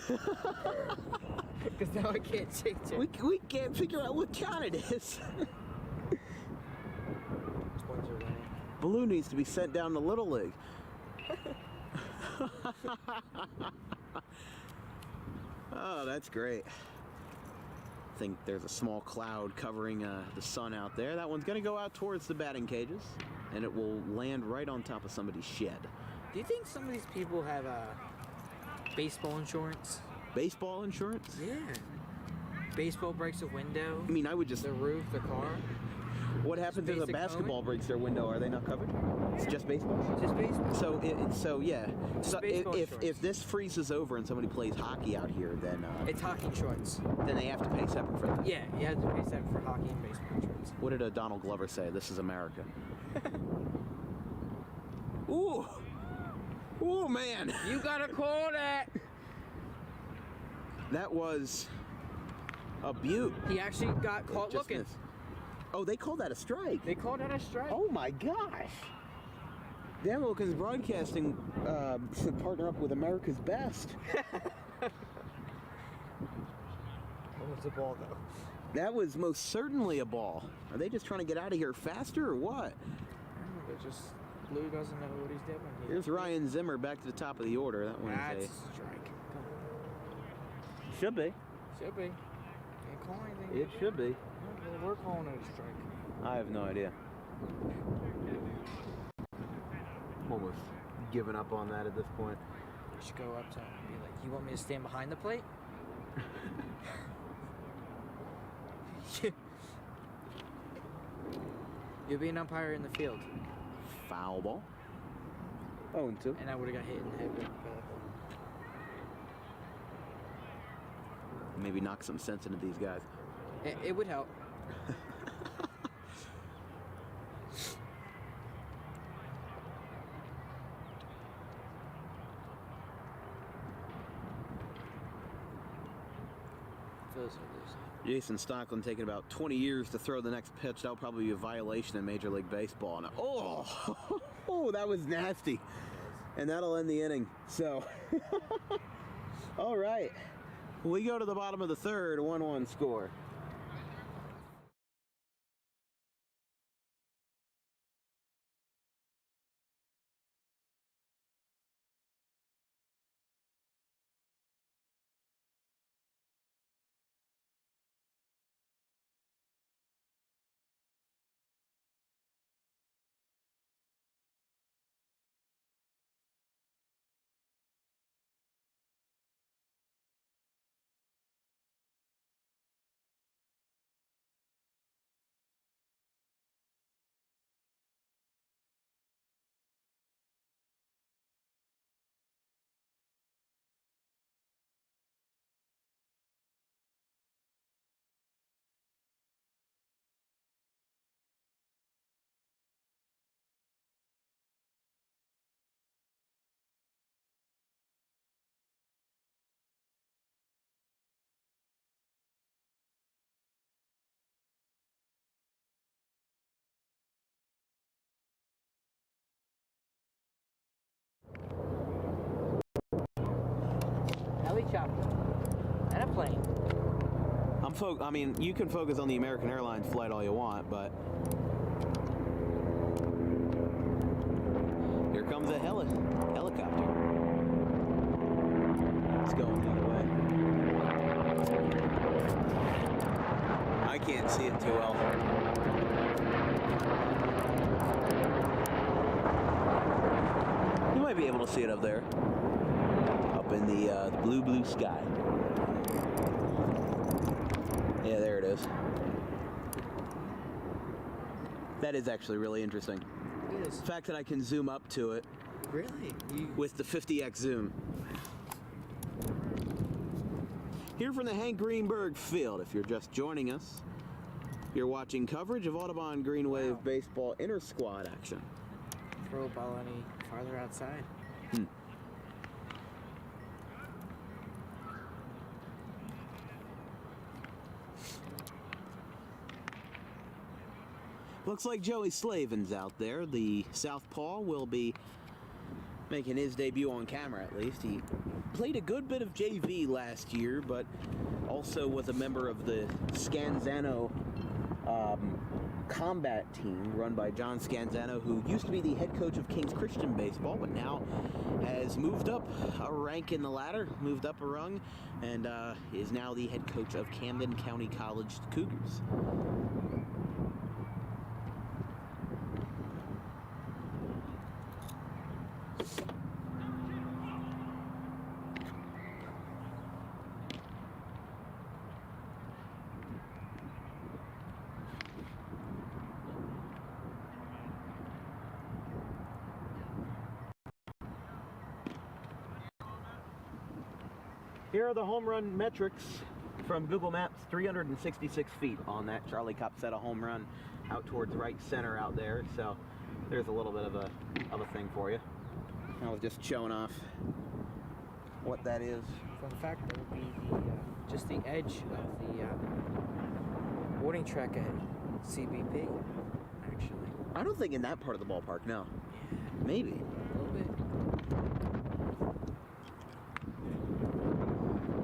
Because now I can't change it. We can't figure out what count it is. Twins are winning. Blue needs to be sent down to Little League. Oh, that's great. I think there's a small cloud covering the sun out there. That one's going to go out towards the batting cages, and it will land right on top of somebody's shed. Do you think some of these people have baseball insurance? Baseball insurance? Yeah. Baseball breaks a window. I mean, I would just... The roof, the car. What happens if a basketball breaks their window? Are they not covered? It's just baseball? Just baseball. So yeah. So if this freezes over and somebody plays hockey out here, then it's hockey insurance. Then they have to pay separate for that. Yeah, you have to pay separate for hockey and baseball insurance. What did Donald Glover say? This is America. Ooh, man. You gotta call that. That was a beaut. He actually got caught looking. Missed. Oh, they called that a strike. They called that a strike. Oh my gosh. Dan Wilkins Broadcasting should partner up with America's Best. What was the ball though? That was most certainly a ball. Are they just trying to get out of here faster or what? They're just Blue doesn't know what he's doing. Here's Ryan Zimmer back to the top of the order. That one That's is a strike. Come on. Should be. Should be. Can't call anything. It should be. We're calling it a strike. I have no idea. I'm almost giving up on that at this point. You should go up to him and be like, "You want me to stand behind the plate?" You'll be an umpire in the field. Foul ball. 0-2. And I would have got hit in the head with the ball. Maybe knock some sense into these guys. It would help. Jason Stockland taking about 20 years to throw the next pitch. That'll probably be a violation in Major League Baseball. And oh, that was nasty. And that'll end the inning. So, all right. We go to the bottom of the third, 1-1 score. Ellie chopped. And a plane. I mean, you can focus on the American Airlines flight all you want, but here comes a helicopter. It's going the other way. I can't see it too well. You might be able to see it up there, up in the blue sky. Yeah, there it is. That is actually really interesting. It is. The fact that I can zoom up to it. Really? With the 50x zoom. Here from the Hank Greenberg Field, if you're just joining us, you're watching coverage of Audubon Green Wave Baseball Intersquad action. Throw a ball any farther outside. Looks like Joey Slavin's out there. The southpaw will be making his debut on camera, at least. He played a good bit of JV last year, but also was a member of the Scanzano combat team run by John Scanzano, who used to be the head coach of Kings Christian Baseball, but now has moved up a rank in the ladder, moved up a rung, and is now the head coach of Camden County College Cougars. Here are the home run metrics from Google Maps. 366 feet on that Charlie Copsetta home run out towards right center out there. So there's a little bit of a thing for you. I was just showing off what that is. Fun fact, that would be just the edge of the boarding track at CBP, actually. I don't think in that part of the ballpark, no. Maybe. A little bit.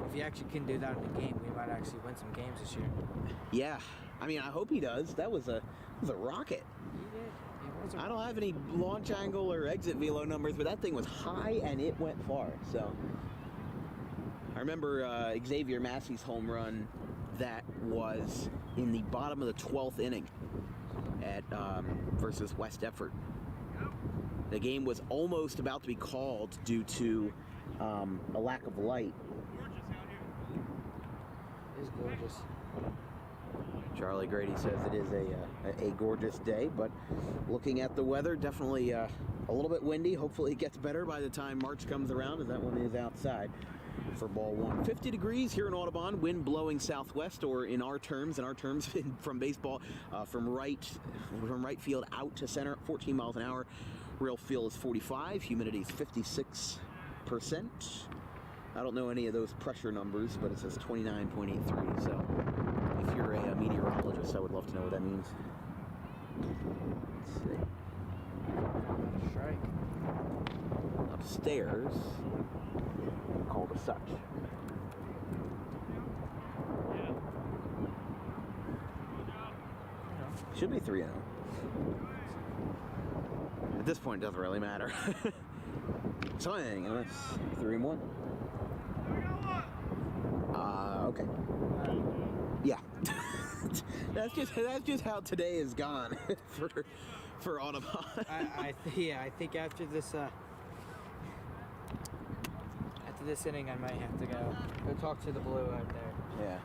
If he actually can do that in a game, we might actually win some games this year. Yeah. I mean, I hope he does. That was a rocket. He did. It was a I don't have any launch angle or exit velo numbers, but that thing was high and it went far. So I remember Xavier Massey's home run that was in the bottom of the 12th inning at versus West Effort. The game was almost about to be called due to a lack of light. It is gorgeous. Charlie Grady says it is a gorgeous day, but looking at the weather, definitely a little bit windy. Hopefully it gets better by the time March comes around, as that one is outside for ball one. 50 degrees here in Audubon, wind blowing southwest, or in our terms from baseball, from right field out to center, 14 miles an hour. Real feel is 45, humidity is 56%. I don't know any of those pressure numbers, but it says 29.83, so if you're a meteorologist, I would love to know what that means. Let's see. Strike. Upstairs, called as such. Should be 3-0. At this point, it doesn't really matter. Swing, and it's 3-1. Okay. Yeah. that's just how today is gone for Audubon. I think after this inning, I might have to go talk to the blue out there. Yeah.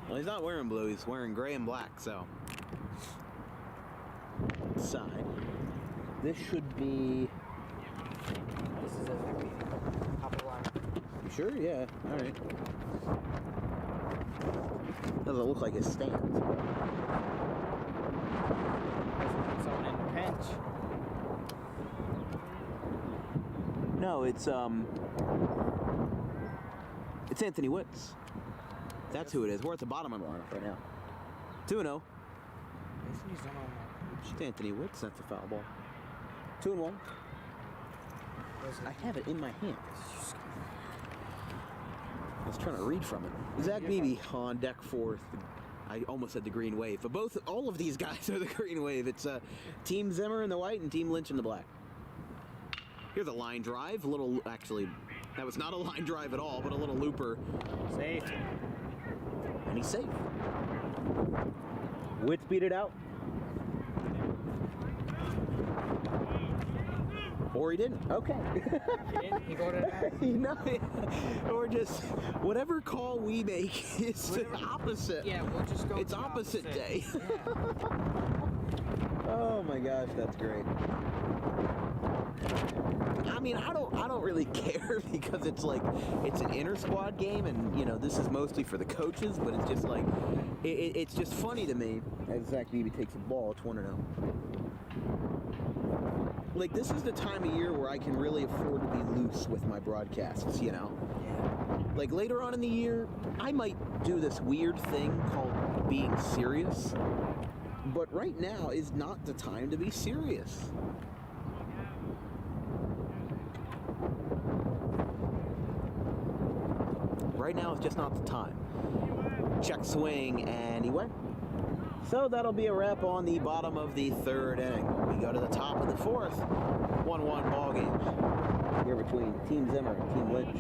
Well, he's not wearing blue. He's wearing gray and black. So side. This should be. This is a top of the line. You sure? Yeah. All right. Doesn't look like his stance. But... someone in the pinch. No, it's Anthony Witts. That's who it is. We're at the bottom of the lineup right now. 2-0. It's Anthony Witts. That's a foul ball. 2-1. I have it in my hand. was trying to read from it. Zach Beebe on deck for, I almost said the Green Wave, but all of these guys are the Green Wave. It's Team Zimmer in the white and Team Lynch in the black. Here's a line drive, actually, that was not a line drive at all, but a little looper. Safe. And he's safe. Witz beat it out. Or he didn't. Okay. He didn't? He got it out? No, or just whatever call we make is the opposite. Yeah, we'll just go. It's opposite day. Yeah. Oh my gosh, that's great. I mean, I don't really care because it's an inter-squad game, and you know this is mostly for the coaches. But it's just like it's just funny to me as Zach Beebe takes the ball. It's 1-0. Like, this is the time of year where I can really afford to be loose with my broadcasts, you know? Like, later on in the year, I might do this weird thing called being serious. But right now is not the time to be serious. Right now is just not the time. Check swing, and he went. So that'll be a wrap on the bottom of the third inning. We go to the top of the fourth. 1-1 ball game here between Team Zimmer and Team Lynch.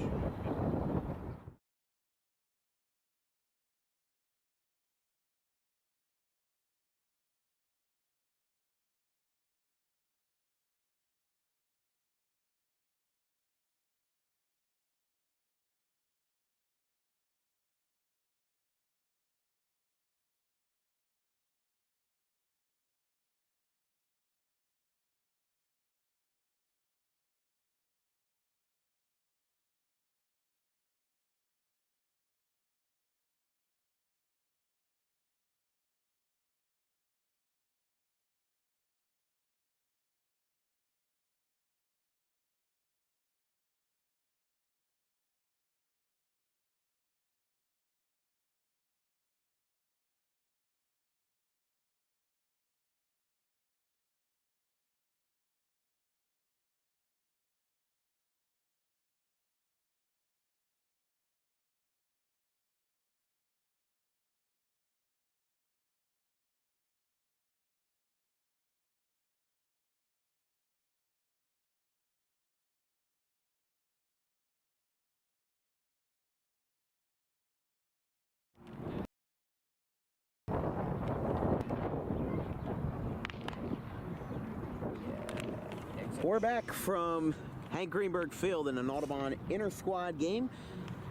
We're back from Hank Greenberg Field in an Audubon inter-squad game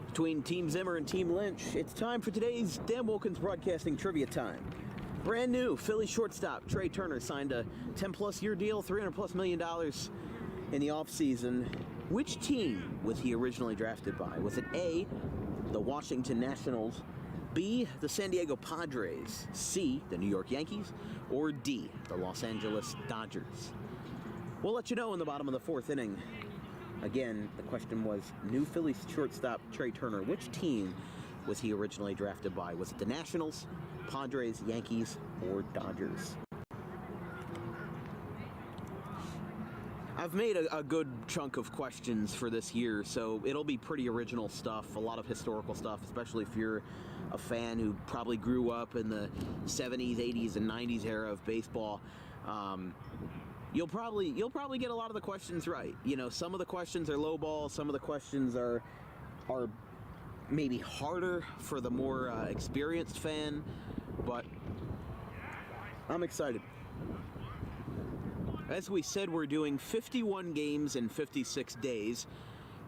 between Team Zimmer and Team Lynch. It's time for today's Dan Wilkins Broadcasting Trivia Time. Brand new Philly shortstop Trey Turner signed a 10-plus year deal, $300+ million in the offseason. Which team was he originally drafted by? Was it A, the Washington Nationals, B, the San Diego Padres, C, the New York Yankees, or D, the Los Angeles Dodgers? We'll let you know in the bottom of the fourth inning. Again, the question was, new Phillies shortstop Trey Turner, which team was he originally drafted by? Was it the Nationals, Padres, Yankees, or Dodgers? I've made a good chunk of questions for this year, so it'll be pretty original stuff, a lot of historical stuff, especially if you're a fan who probably grew up in the 70s, 80s, and 90s era of baseball. You'll probably get a lot of the questions right. You know, some of the questions are low ball, some of the questions are maybe harder for the more experienced fan, but I'm excited. As we said, we're doing 51 games in 56 days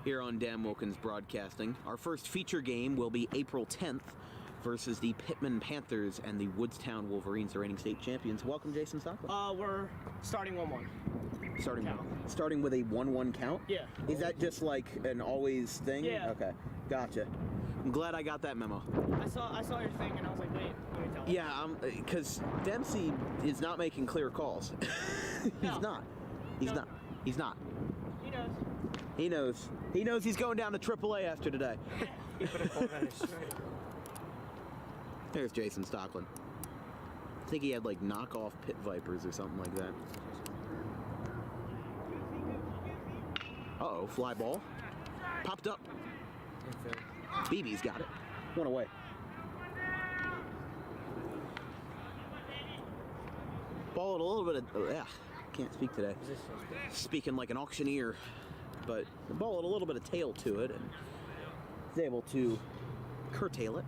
here on Dan Wilkins Broadcasting. Our first feature game will be April 10th versus the Pittman Panthers and the Woodstown Wolverines, the reigning state champions. Welcome, Jason Stockley. We're starting 1-1. Starting with a 1-1 count? Yeah. Is that just like an always thing? Yeah. Okay, gotcha. I'm glad I got that memo. I saw your thing and I was like, wait, let me tell him. Yeah, because Dempsey is not making clear calls. He's not. He's not. He knows. He knows he's going down to AAA after today. He put a call on his strike. There's Jason Stocklin. I think he had like knockoff Pit Vipers or something like that. Uh-oh, fly ball. Popped up. BB's got it. One away. Ball at a little bit of... can't speak today. Speaking like an auctioneer. But the ball had a little bit of tail to it, and is able to curtail it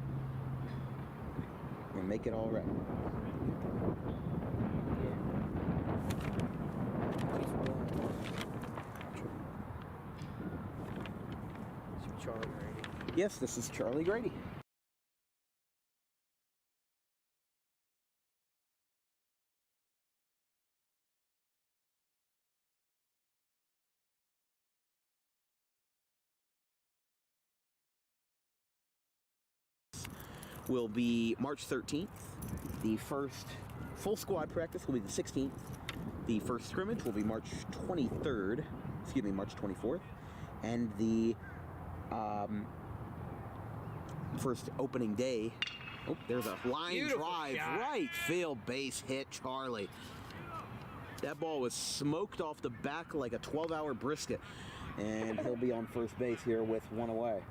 and make it all right. Charlie Grady. Yes, this is Charlie Grady. Will be March 13th. The first full squad practice will be the 16th. The first scrimmage will be March 23rd. Excuse me, March 24th. And the first opening day. Oh, there's a line Beautiful drive, shot. right field base hit, Charlie. That ball was smoked off the back like a 12-hour brisket. And he'll be on first base here with one away.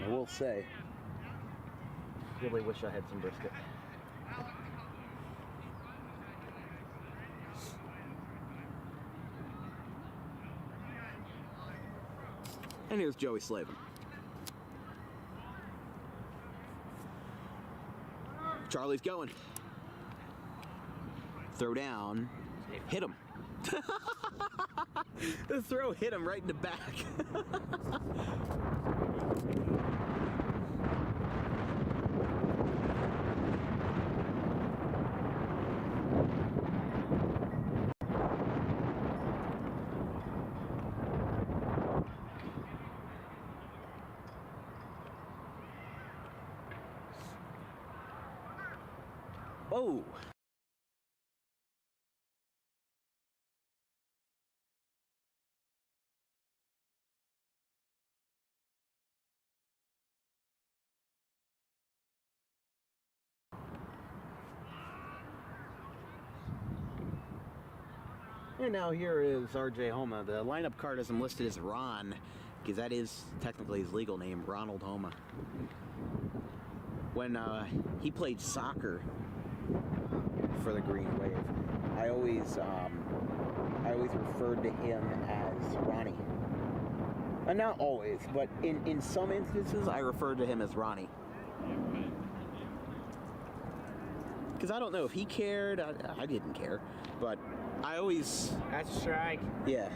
I will say, really wish I had some brisket. And here's Joey Slavin. Charlie's going. Throw down. Hit him. The throw hit him right in the back. Oh. And now here is RJ Homa. The lineup card has him listed as Ron, because that is technically his legal name, Ronald Homa. When he played soccer for the Green Wave, I always referred to him as Ronnie. Not always, but in some instances, I referred to him as Ronnie. Because I don't know if he cared. I didn't care, but I always... That's a strike. Yeah.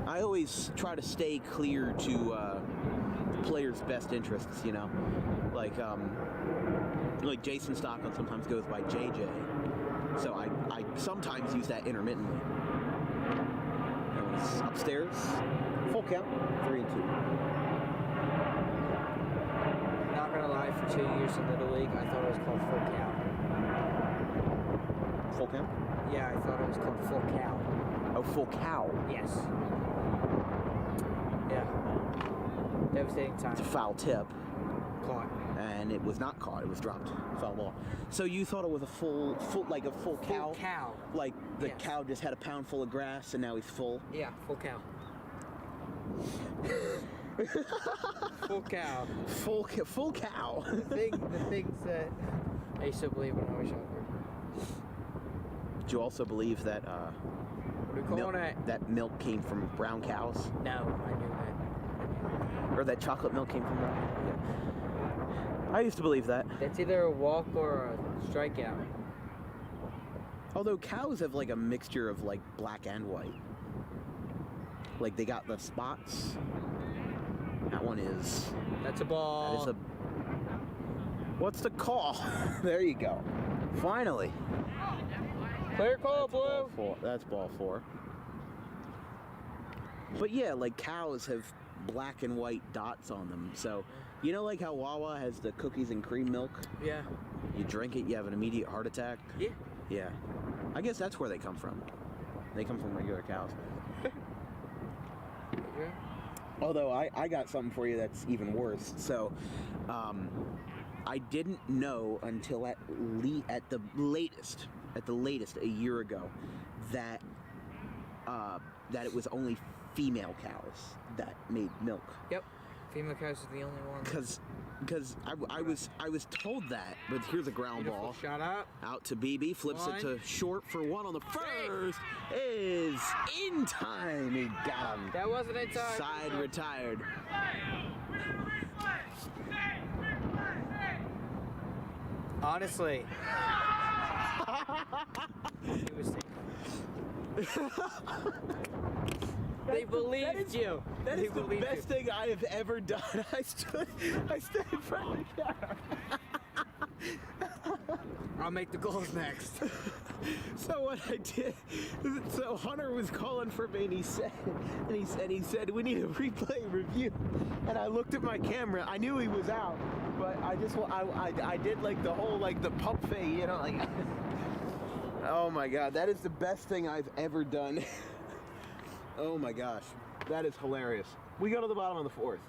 I always try to stay clear to the player's best interests, you know? Like Jason Stockton sometimes goes by JJ. So I sometimes use that intermittently. And when it's upstairs, full count, 3-2. Not gonna lie, for 2 years in Little League, I thought it was called full count. Full count? Yeah, I thought it was called full cow. Oh, full cow. Yes. Yeah. Devastating time. It's a foul tip. Caught. And it was not caught, it was dropped. Foul ball. So you thought it was a full cow? Full cow. Like the Yes. cow just had a pound full of grass and now he's full? Yeah, full cow. Full cow. Full cow. The things that I used to believe when I was younger. Did you also believe that What do we call it? that milk came from brown cows? No, I knew that. Or that chocolate milk came from brown cows? Yeah. I used to believe that. That's either a walk or a strikeout. Although cows have like a mixture of like black and white. Like they got the spots. That one is... That's a ball. That is a... What's the call? There you go. Finally. Clear call, Blue. That's ball 4. But yeah, like cows have black and white dots on them. So, you know like how Wawa has the cookies and cream milk? Yeah. You drink it, you have an immediate heart attack? Yeah. Yeah. I guess that's where they come from. They come from regular cows. Yeah. Although I got something for you that's even worse. So, I didn't know until at the latest a year ago that it was only female cows that made milk. Yep. Female cows is the only one. Because I was told that, but here's a ground ball. Shot up. Out to BB, flips it to short for one on the first. Is in time. He got him. That wasn't in time. Side retired. Honestly. He was They believed you. That is the best thing I have ever done. I stood in front of the camera. I'll make the goals next. So what I did, so Hunter was calling for me, and he said, we need a replay review. And I looked at my camera. I knew he was out, but I did like the whole the pump fake, you know, like. Oh my God, that is the best thing I've ever done. Oh my gosh, that is hilarious. We go to the bottom of the fourth.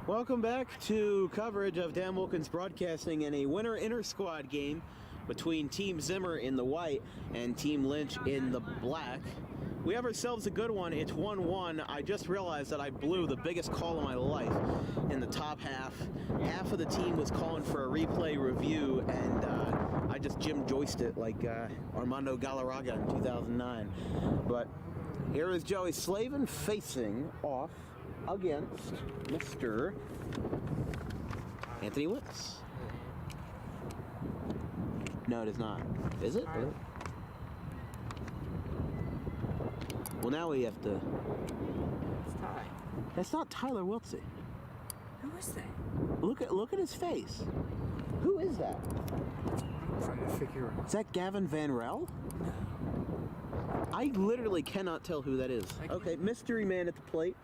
Welcome back to coverage of Dan Wilkins Broadcasting in a winter Intersquad game between Team Zimmer in the white and Team Lynch in the black. We have ourselves a good one. It's 1-1. I just realized that I blew the biggest call of my life in the top half. Half of the team was calling for a replay review, and I just Jim Joyced it like Armando Galarraga in 2009. But here is Joey Slavin facing off against Mr. Anthony Witz. No, it is not. Is it? Well, now we have to. It's Ty. That's not Tyler Wiltsey. Who is that? Look at his face. Who is that? I'm trying to figure out. Is that Gavin Van Rel? No. I literally cannot tell who that is. Okay, mystery man at the plate.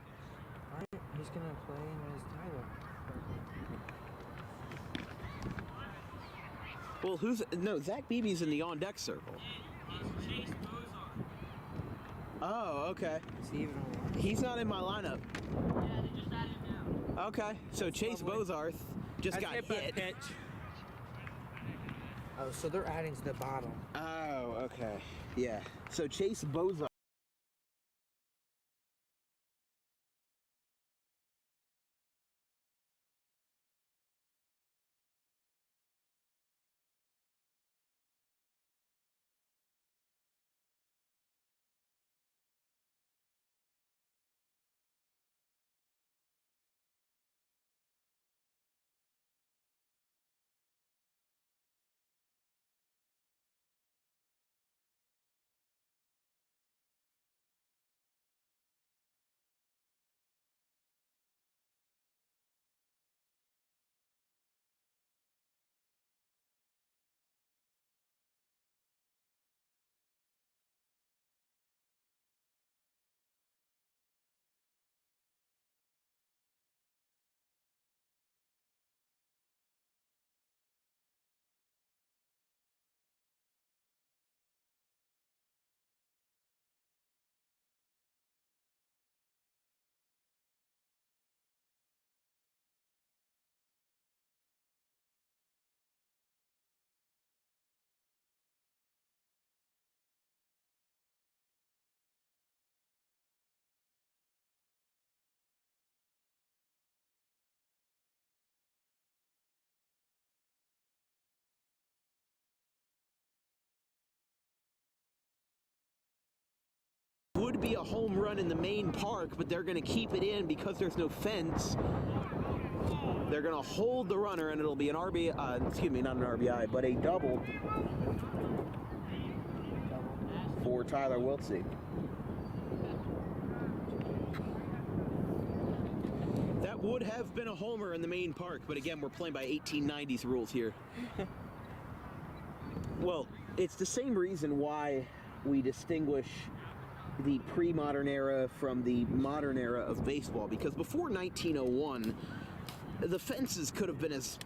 Alright, he's gonna play him as Tyler. Well, no, Zach Beebe's in the on-deck circle. Oh, okay. Is he even alive? He's not in my lineup. Yeah, they just added him now. Okay, so Chase Bozarth just got hit. Pitch. Oh, so they're adding to the bottom. Oh, okay. Yeah. So Chase Bozarth would be a home run in the main park, but they're going to keep it in because there's no fence. They're going to hold the runner, and it'll be an RBI, excuse me, not an RBI, but a double for Tyler Wiltsey. That would have been a homer in the main park, but again, we're playing by 1890s rules here. Well, it's the same reason why we distinguish the pre-modern era from the modern era of baseball, because before 1901, the fences could have been as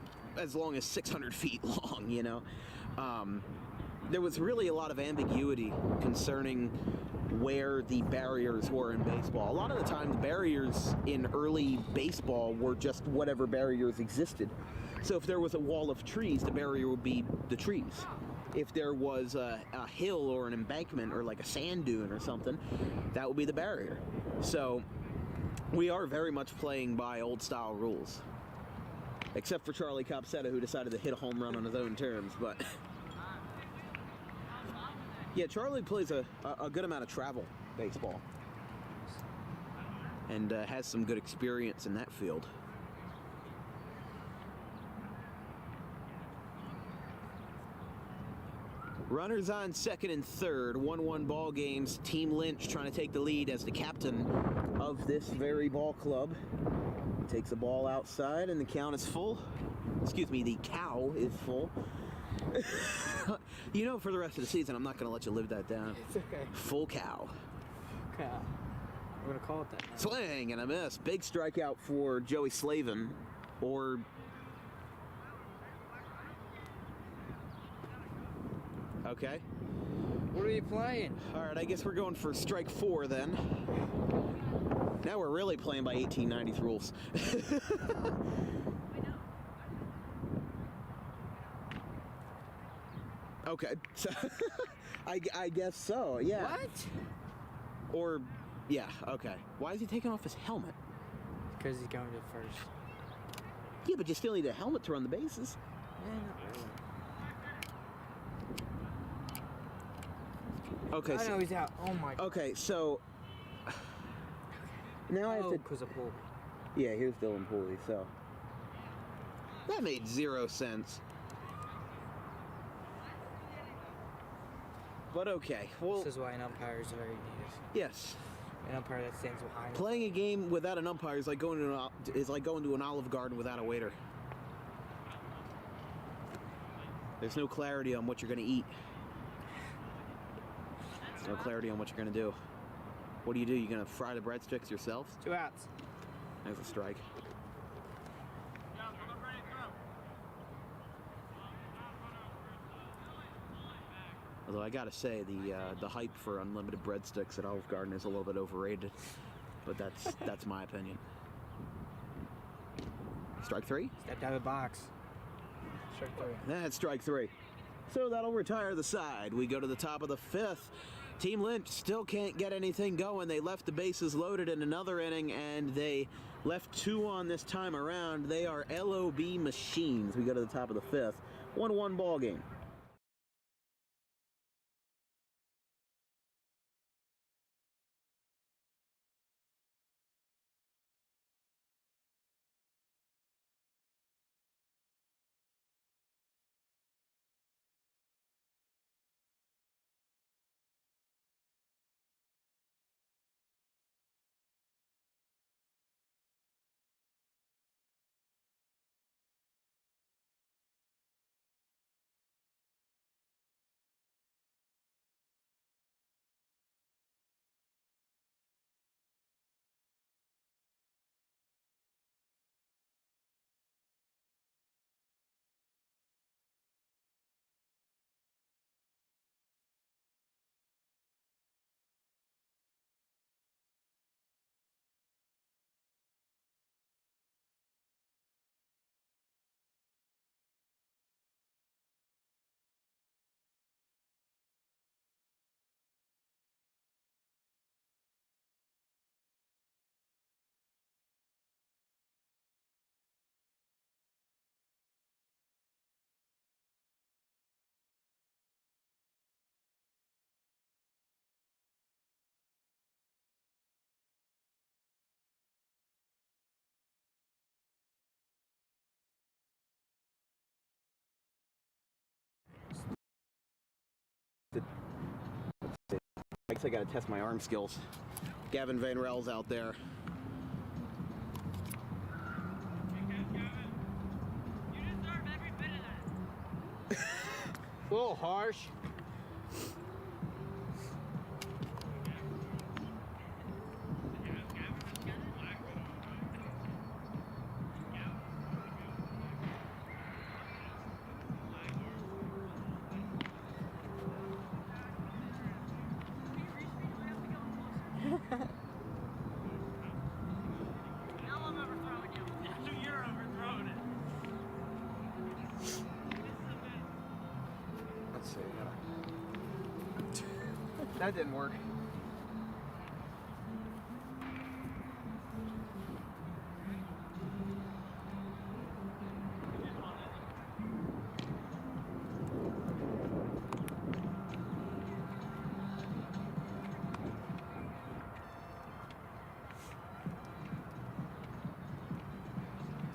long as 600 feet long, you know. There was really a lot of ambiguity concerning where the barriers were in baseball. A lot of the time, the barriers in early baseball were just whatever barriers existed. So if there was a wall of trees, the barrier would be the trees. If there was a hill or an embankment or like a sand dune or something, that would be the barrier. So we are very much playing by old style rules. Except for Charlie Copsetta, who decided to hit a home run on his own terms, but yeah, Charlie plays a good amount of travel baseball and has some good experience in that field. Runners on second and third, 1-1 ball games. Team Lynch trying to take the lead as the captain of this very ball club. Takes the ball outside and the count is full. Excuse me, the cow is full. You know, for the rest of the season, I'm not going to let you live that down. It's okay. Full cow. Cow. We're going to call it that now. Swing and a miss. Big strikeout for Joey Slavin. Or... okay. What are you playing? All right, I guess we're going for strike 4 then. Now we're really playing by 1890s rules. Okay, so I guess so, yeah. What? Or, yeah, okay. Why is he taking off his helmet? Because he's going to first. Yeah, but you still need a helmet to run the bases. Not really. Okay, I know he's out. Oh my God. okay, so now I have to. Because of Pulley. Yeah, here's Dylan Pooley. So that made 0 sense. But okay, well. This is why an umpire is very needed. Yes. An umpire that stands behind. Playing a game without an umpire is like going to an Olive Garden without a waiter. There's no clarity on what you're going to eat. There's no clarity on what you're going to do. What do? You're going to fry the breadsticks yourself? 2 outs. There's a strike. Although I gotta say, the hype for unlimited breadsticks at Olive Garden is a little bit overrated, but that's my opinion. Strike 3? Stepped out of the box. Strike 3. That's strike 3. So that'll retire the side. We go to the top of the 5th. Team Lynch still can't get anything going. They left the bases loaded in another inning, and they left 2 on this time around. They are LOB machines. We go to the top of the 5th. 1-1 ball game. I guess I gotta test my arm skills. Gavin Van Rel's out there. A little harsh. Let's see. That didn't work.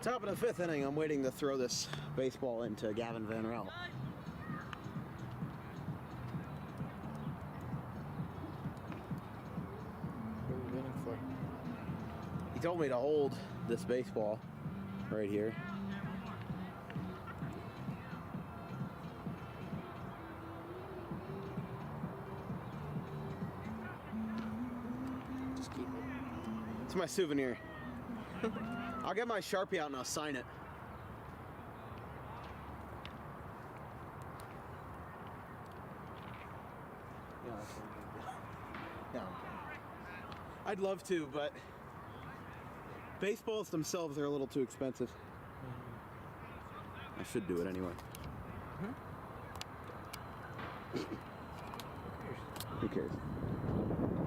Top of the 5th inning, I'm waiting to throw this baseball into Gavin Van Rel. What are we waiting for? He told me to hold this baseball right here. Just keep it. It's my souvenir. I'll get my Sharpie out and I'll sign it. Yeah, I'd love to, but baseballs themselves are a little too expensive. I should do it anyway. Who cares?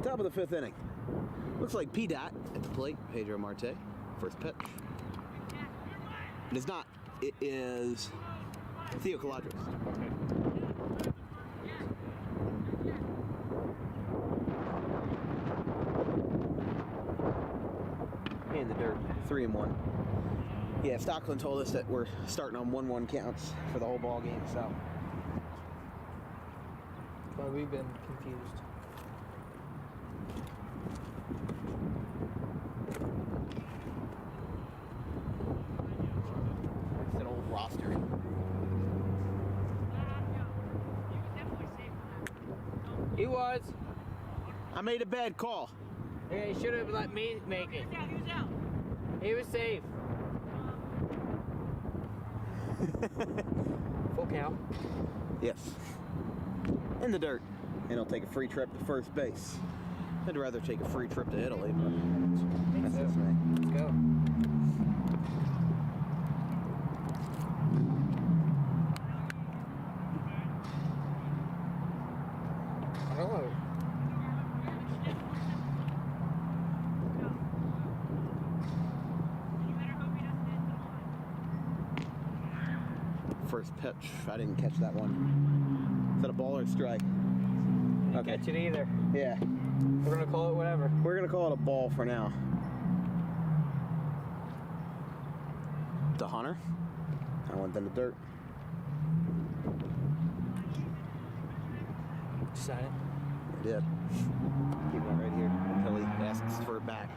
Top of the 5th inning. Looks like P-Dot at the plate. Pedro Marte. First pitch. It is not. It is Theo Caladros. In the dirt. 3-1. Yeah, Stockland told us that we're starting on 1-1 counts for the whole ball game, so. Why we've been confused. It's an old roster. He was. I made a bad call. Yeah, he should have let me make it. He was safe. Full count. Yes. In the dirt. And he'll take a free trip to first base. I'd rather take a free trip to Italy, but that's just me. Let's go. Hello. First pitch. I didn't catch that one. Is that a ball or a strike? Okay. Catch it either. Yeah. We're gonna call it whatever. We're gonna call it a ball for now. To Hunter. I went in the dirt. Sign it. I did. Keep it right here until he asks for it back.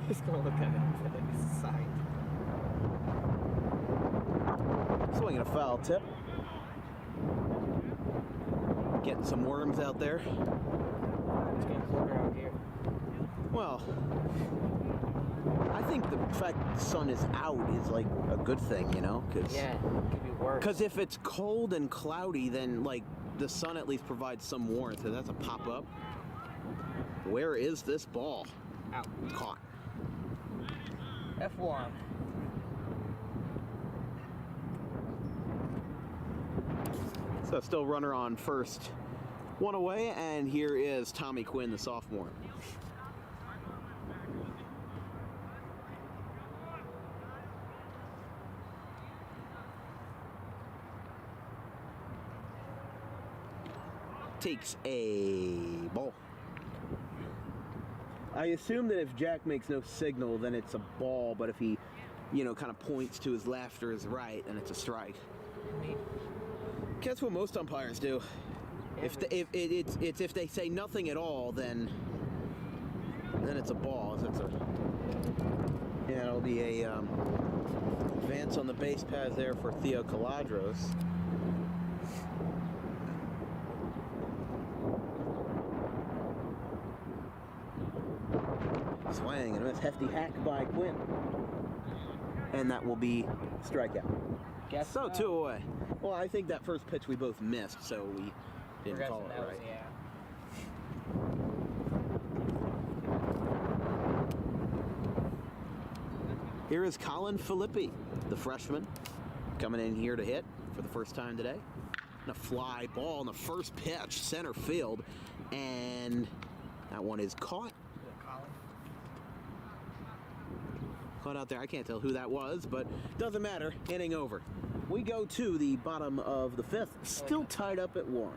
He's gonna look at it until it's signed. Swinging a foul tip. Getting some worms out there. It's getting colder out here. Well, I think the fact the sun is out is like a good thing, you know? Yeah, it could be worse. Because if it's cold and cloudy, then like the sun at least provides some warmth. So that's a pop up. Where is this ball? Out. Caught. F1. So still runner on first. One away, and here is Tommy Quinn, the sophomore. Takes a ball. I assume that if Jack makes no signal, then it's a ball, but if he, you know, kind of points to his left or his right, then it's a strike. Neat. That's what most umpires do. If they say nothing at all, then it's a ball. It'll be a advance on the base paths there for Theo Caladros. Swing and a miss, hefty hack by Quinn, and that will be strikeout. Guess so 2 away. Well, I think that first pitch we both missed, so we didn't call it right. Yeah. Here is Colin Filippi, the freshman, coming in here to hit for the first time today. And a fly ball in the first pitch, center field, and that one is caught. Caught out there. I can't tell who that was, but doesn't matter. Inning over. We go to the bottom of the 5th, still tied up at 1.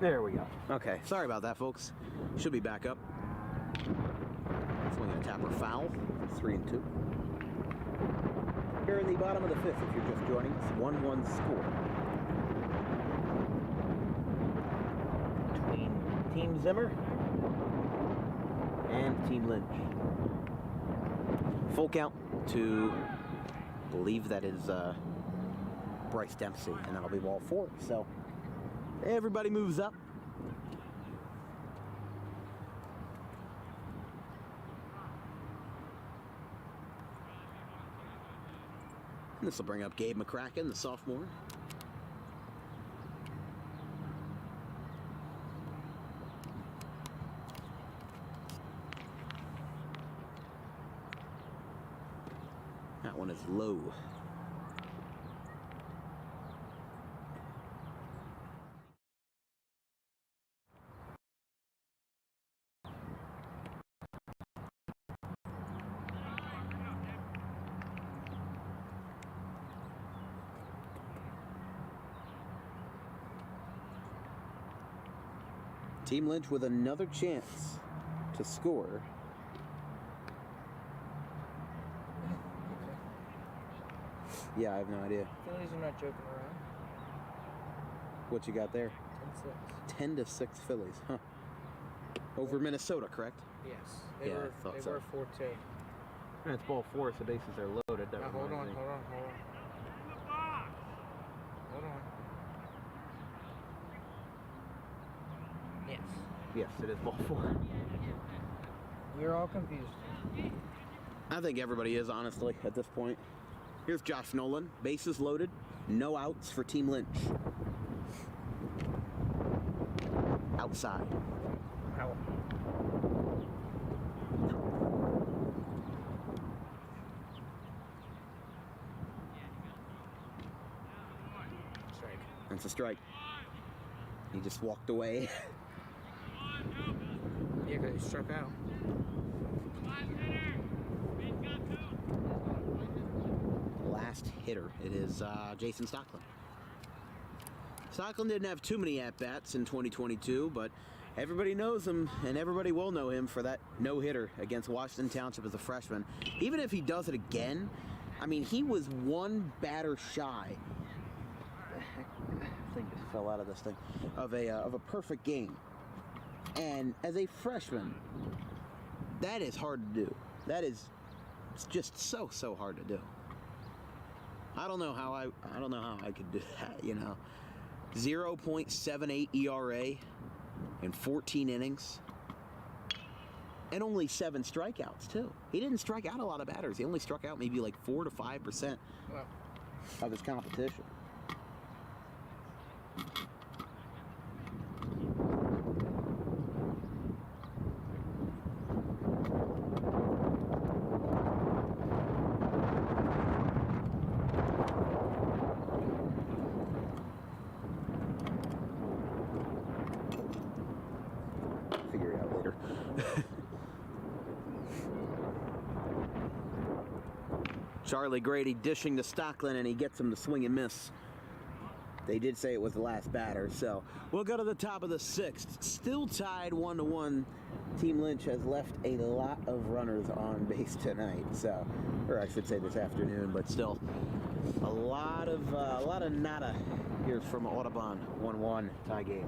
There we go. Okay, sorry about that, folks. Should be back up. Swinging a tapper foul. 3-2. Here in the bottom of the 5th, if you're just joining us, 1-1 score. Between Team Zimmer and Team Lynch. Full count to believe that is Bryce Dempsey, and that'll be ball 4. So everybody moves up. And this will bring up Gabe McCracken, the sophomore. That one is low. Team Lynch with another chance to score. Yeah, I have no idea. Phillies are not joking around. What you got there? 10-6. 10-6 Phillies, huh? Over Minnesota, correct? Yes. Yeah, I thought so. They were 4-2. And it's ball 4, so bases are loaded. Now, hold on. Yes. Yes, it is ball 4. We're all confused. I think everybody is, honestly, at this point. Here's Josh Nolan, bases loaded, no outs for Team Lynch. Outside. Out. Strike. That's a strike. He just walked away. Yeah, because he struck out. Last hitter, it is Jason Stocklin. Stocklin didn't have too many at-bats in 2022, but everybody knows him, and everybody will know him for that no-hitter against Washington Township as a freshman. Even if he does it again, I mean, he was one batter shy. I think just fell out of this thing. Of a perfect game. And as a freshman, that is hard to do. It's just so hard to do. I don't know how I could do that, you know. 0.78 ERA in 14 innings. And only 7 strikeouts, too. He didn't strike out a lot of batters. He only struck out maybe like 4 to 5% of his competition. Figure it out later. Charlie Grady dishing to Stocklin, and he gets him to swing and miss. They did say it was the last batter, so we'll go to the top of the 6th. Still tied 1-1. Team Lynch has left a lot of runners on base tonight, so, or I should say this afternoon, but still a lot of nada here from Audubon. 1-1 tie game.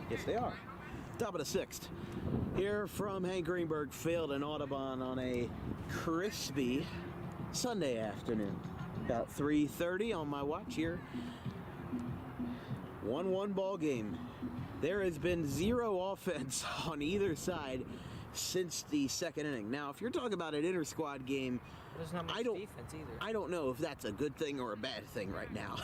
Yes, they are. Top of the 6th. Here from Hank Greenberg Field in Audubon on a crispy Sunday afternoon. About 3:30 on my watch here. 1-1 ball game. There has been zero offense on either side since the second inning. Now, if you're talking about an inter-squad game, There's not much defense either. I don't know if that's a good thing or a bad thing right now.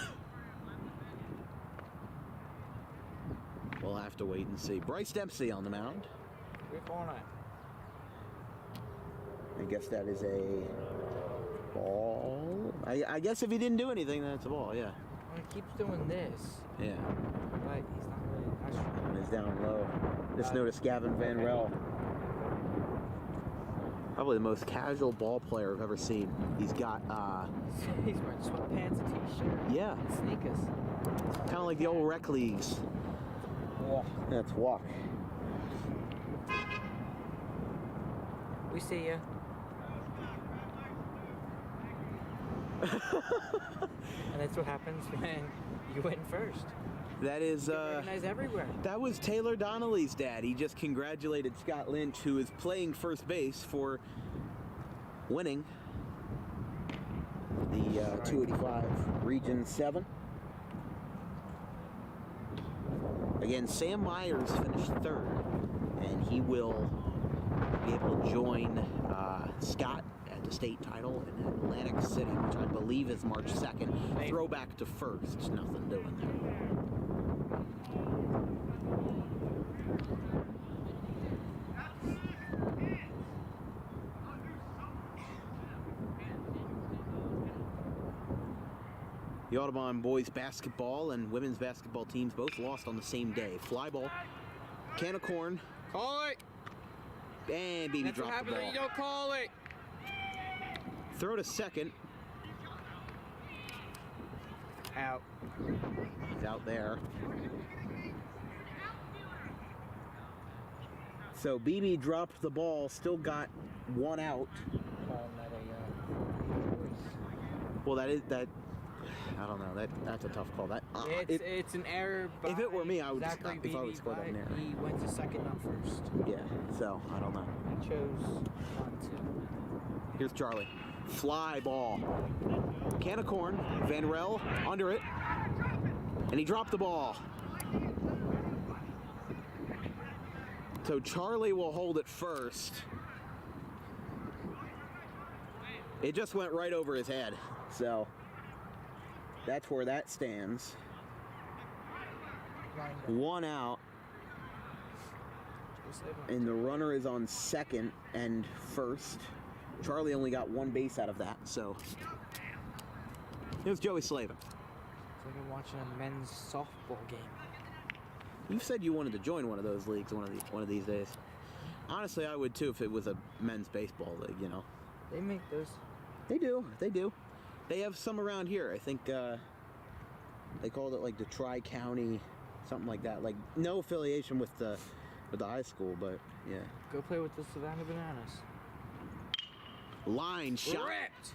We'll have to wait and see. Bryce Dempsey on the mound. We're calling it. I guess that is a ball. I guess if he didn't do anything, then it's a ball, yeah. Well, he keeps doing this. Yeah. But he's not really that strong. And he's down low. Just noticed Gavin Van Rel. Probably the most casual ball player I've ever seen. He's got, He's wearing sweatpants, a t-shirt, yeah, and sneakers. kind of like the old rec leagues. Walk. That's walk. We see ya. And that's what happens when you win first. That is, Recognized everywhere. that was Taylor Donnelly's dad. He just congratulated Scott Lynch, who is playing first base, for winning the 285 Region 7. Again, Sam Myers finished third, and he will be able to join Scott at the state title in Atlantic City, which I believe is March 2nd. Throwback to first. Nothing doing there. The Audubon boys basketball and women's basketball teams both lost on the same day. Fly ball, can of corn, Call it. and BB That's what dropped the happens ball. when you don't call it. Throw to second. Out. He's out there. So BB dropped the ball, still got one out. Calling that Well, that. I don't know. That's a tough call. That it's an error. If it were me, I would Zachary if I would Beebe score that by- an error. He went to second, not first. Yeah. So I don't know. He chose not to. Here's Charlie. Fly ball. Can of corn. Van Rel under it. And he dropped the ball. So Charlie will hold it first. It just went right over his head. So that's where that stands. One out. And the runner is on second and first. Charlie only got one base out of that, so here's Joey Slavin. It's like I'm watching a men's softball game. You said you wanted to join one of those leagues one of these days. Honestly, I would too if it was a men's baseball league, you know. They make those. They do. They have some around here. I think they called it like the Tri-County, something like that. Like no affiliation with the high school, but yeah. Go play with the Savannah Bananas. Line shot. Ripped.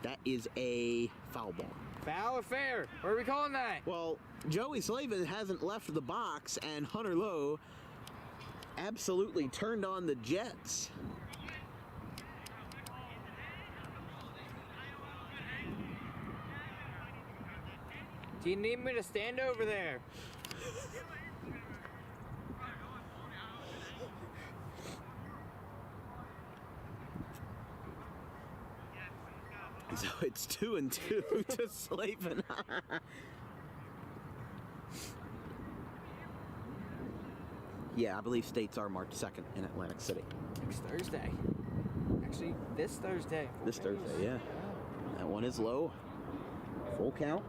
That is a foul ball. Foul or fair? What are we calling that? Well, Joey Slavin hasn't left the box, and Hunter Lowe absolutely turned on the Jets. Do you need me to stand over there? So it's 2-2 to Slavin. Yeah, I believe states are March 2nd in Atlantic City. Next Thursday. Actually, this Thursday. This Thursday, yeah. That one is low. Full count.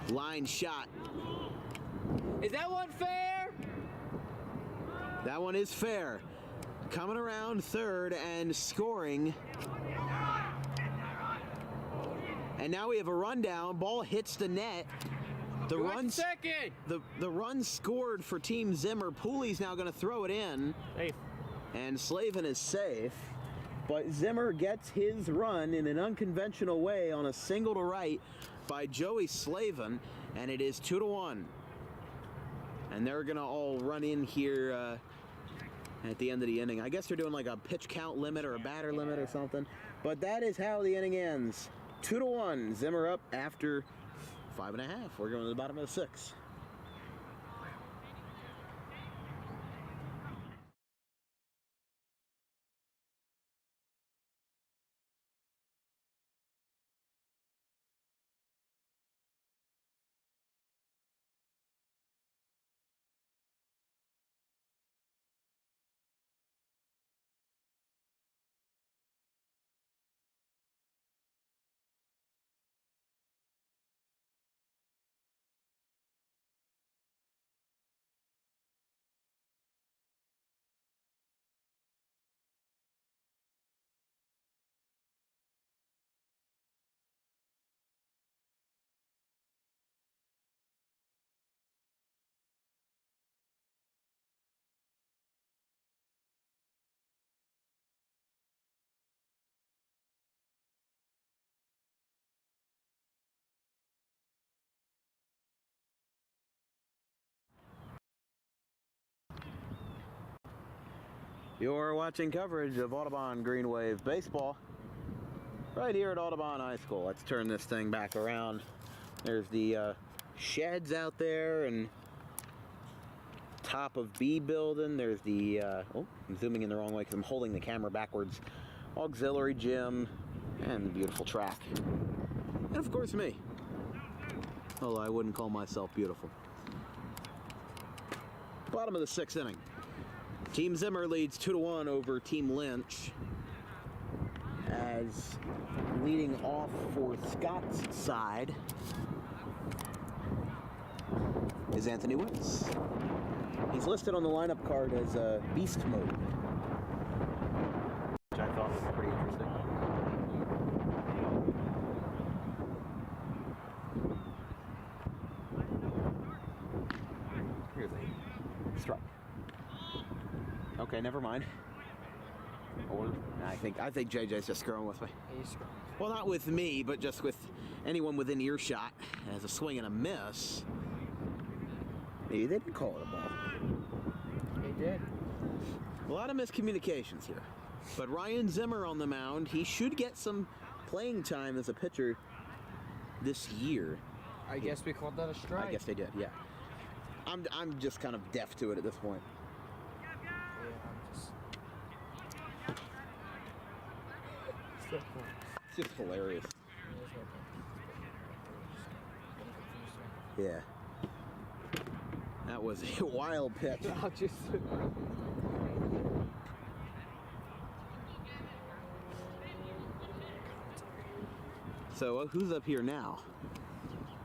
Line shot. Is that one fair? That one is fair. Coming around third and scoring. And now we have a rundown. Ball hits the net. The run second. The run scored for Team Zimmer. Pooley's now going to throw it in. Safe. And Slavin is safe. But Zimmer gets his run in an unconventional way on a single to right by Joey Slavin, and it is 2-1. And they're going to all run in here at the end of the inning. I guess they're doing like a pitch count limit or a batter limit or something. But that is how the inning ends. 2-1. Zimmer up after 5.5. We're going to the bottom of the 6th. You're watching coverage of Audubon Green Wave Baseball right here at Audubon High School. Let's turn this thing back around. There's the sheds out there and top of B building. There's the, oh, I'm zooming in the wrong way because I'm holding the camera backwards. Auxiliary gym and the beautiful track. And of course me. Although I wouldn't call myself beautiful. Bottom of the 6th inning. Team Zimmer leads 2-1 over Team Lynch, as leading off for Scott's side is Anthony Woods. He's listed on the lineup card as Beast Mode, which I thought was pretty interesting. Here's a strike. Okay, never mind. Or I think JJ's just screwing with me. He's screwing. Well, not with me, but just with anyone within earshot. As a swing and a miss. Maybe they didn't call it a ball. They did. A lot of miscommunications here. But Ryan Zimmer on the mound, he should get some playing time as a pitcher this year. I guess we called that a strike. I guess they did, yeah. I'm just kind of deaf to it at this point. It's just hilarious. Yeah. That was a wild pitch. So who's up here now?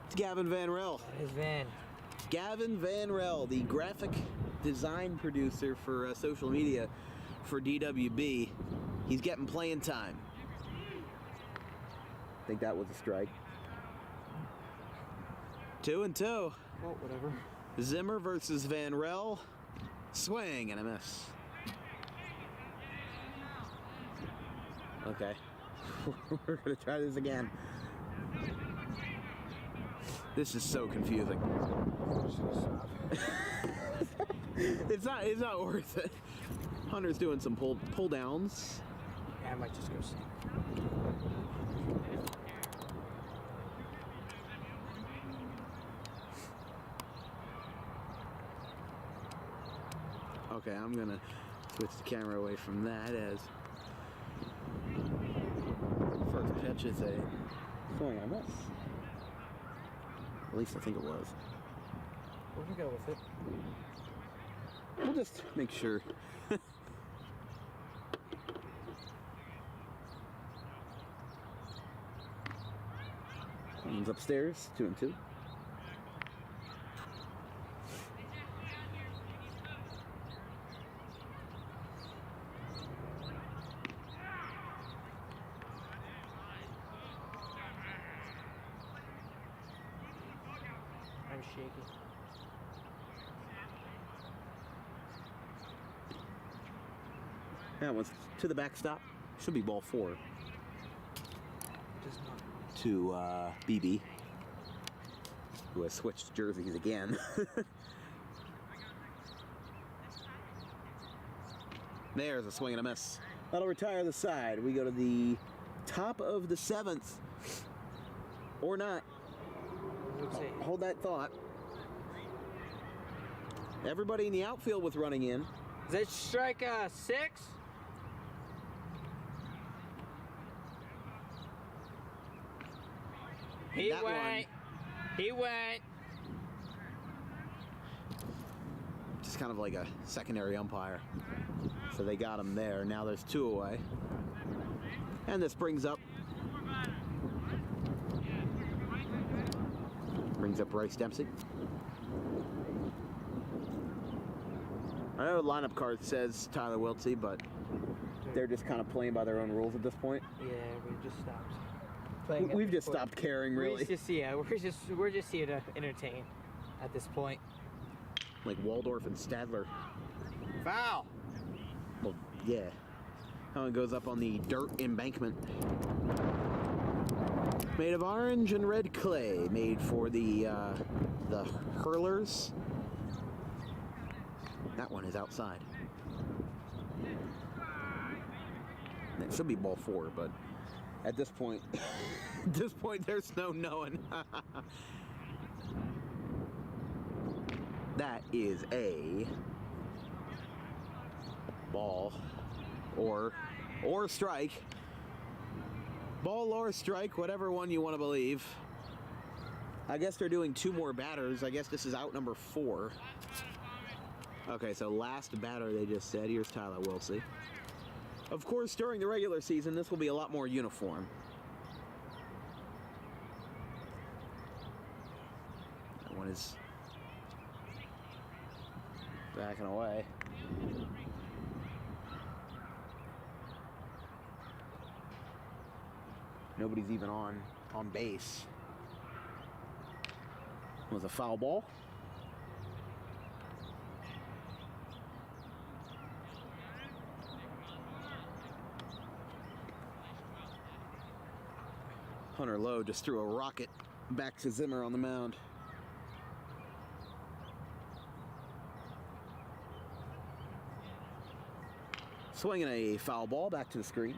It's Gavin Van Rel. That is Van. Gavin Van Rel, the graphic design producer for social media for DWB. He's getting playing time. I think that was a strike. 2-2. Well, whatever. Zimmer versus Van Rel. Swing and a miss. Okay. We're going to try this again. This is so confusing. It's not worth it. Hunter's doing some pull downs. Yeah, I might just go see. Okay, I'm gonna switch the camera away from that as first pitch is a swing and a miss. At least I think it was. We're gonna go with it. We'll just make sure. Comes upstairs, 2-2. I'm shaky. That one's to the backstop. Should be ball 4. Does not. To BB, who has switched jerseys again. There's a swing and a miss. That'll retire the side. We go to the top of the 7th. Or not. Hold that thought. Everybody in the outfield with running in. Is that strike 6? He went. Just kind of like a secondary umpire. So they got him there. Now there's 2 away. And this brings up Bryce Dempsey. I know the lineup card says Tyler Wiltsey, but they're just kind of playing by their own rules at this point. Yeah, we just stopped playing. We've just stopped caring, really. We're just here to entertain at this point. Like Waldorf and Stadler. Foul. Well, yeah. That one goes up on the dirt embankment. Made of orange and red clay, made for the hurlers. That one is outside. That should be ball 4, but at this point, there's no knowing. That is a ball or strike. Ball or strike, whatever one you want to believe. I guess they're doing 2 more batters. I guess this is out number 4. Okay, so last batter they just said. Here's Tyler Wiltsey. Of course, during the regular season, this will be a lot more uniform. That one is backing away. Nobody's even on base. It was a foul ball. Hunter Lowe just threw a rocket back to Zimmer on the mound. Swinging a foul ball back to the screen.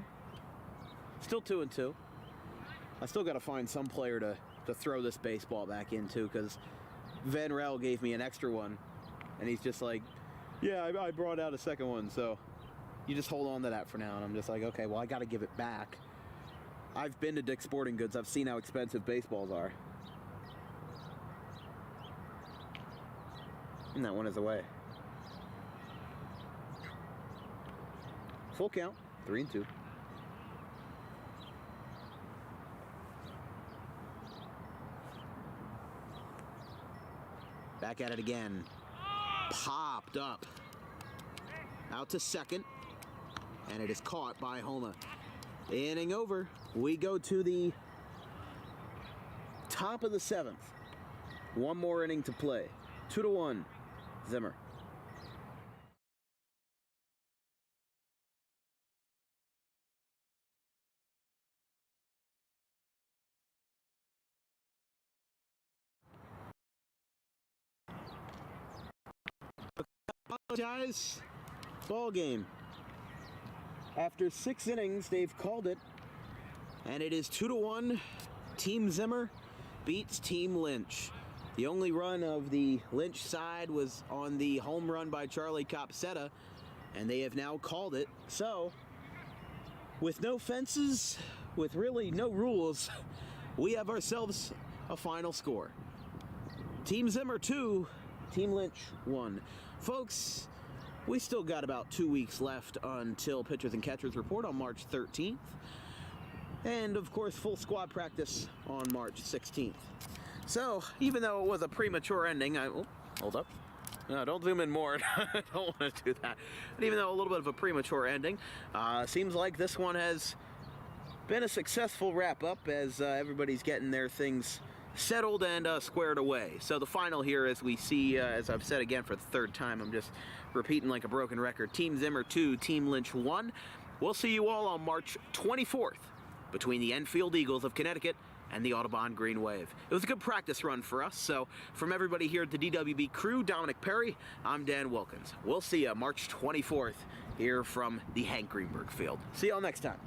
Still 2-2. I still got to find some player to throw this baseball back into, because Van Rel gave me an extra one, and he's just like, yeah, I brought out a second one, so you just hold on to that for now. And I'm just like, okay, well, I got to give it back. I've been to Dick's Sporting Goods. I've seen how expensive baseballs are. And that one is away. Full count, 3-2. Back at it again. Popped up. Out to second. And it is caught by Homa. Inning over. We go to the top of the 7th. 1 more inning to play. 2-1. Zimmer. Apologize. Ball game. After 6 innings, they've called it, and it is 2-1. Team Zimmer beats Team Lynch. The only run of the Lynch side was on the home run by Charlie Copsetta, and they have now called it. So, with no fences, with really no rules, we have ourselves a final score. Team Zimmer 2, Team Lynch 1. Folks, we still got about 2 weeks left until pitchers and catchers report on March 13th. And, of course, full squad practice on March 16th. So, even though it was a premature ending, hold up. No, don't zoom in more. I don't want to do that. But even though a little bit of a premature ending, seems like this one has been a successful wrap-up as everybody's getting their things settled and squared away. So the final here, as we see, as I've said again for the 3rd time, I'm just repeating like a broken record. Team Zimmer 2, Team Lynch 1. We'll see you all on March 24th between the Enfield Eagles of Connecticut and the Audubon Green Wave. It was a good practice run for us, so from everybody here at the DWB crew, Dominic Perry, I'm Dan Wilkins. We'll see you March 24th here from the Hank Greenberg Field. See y'all next time.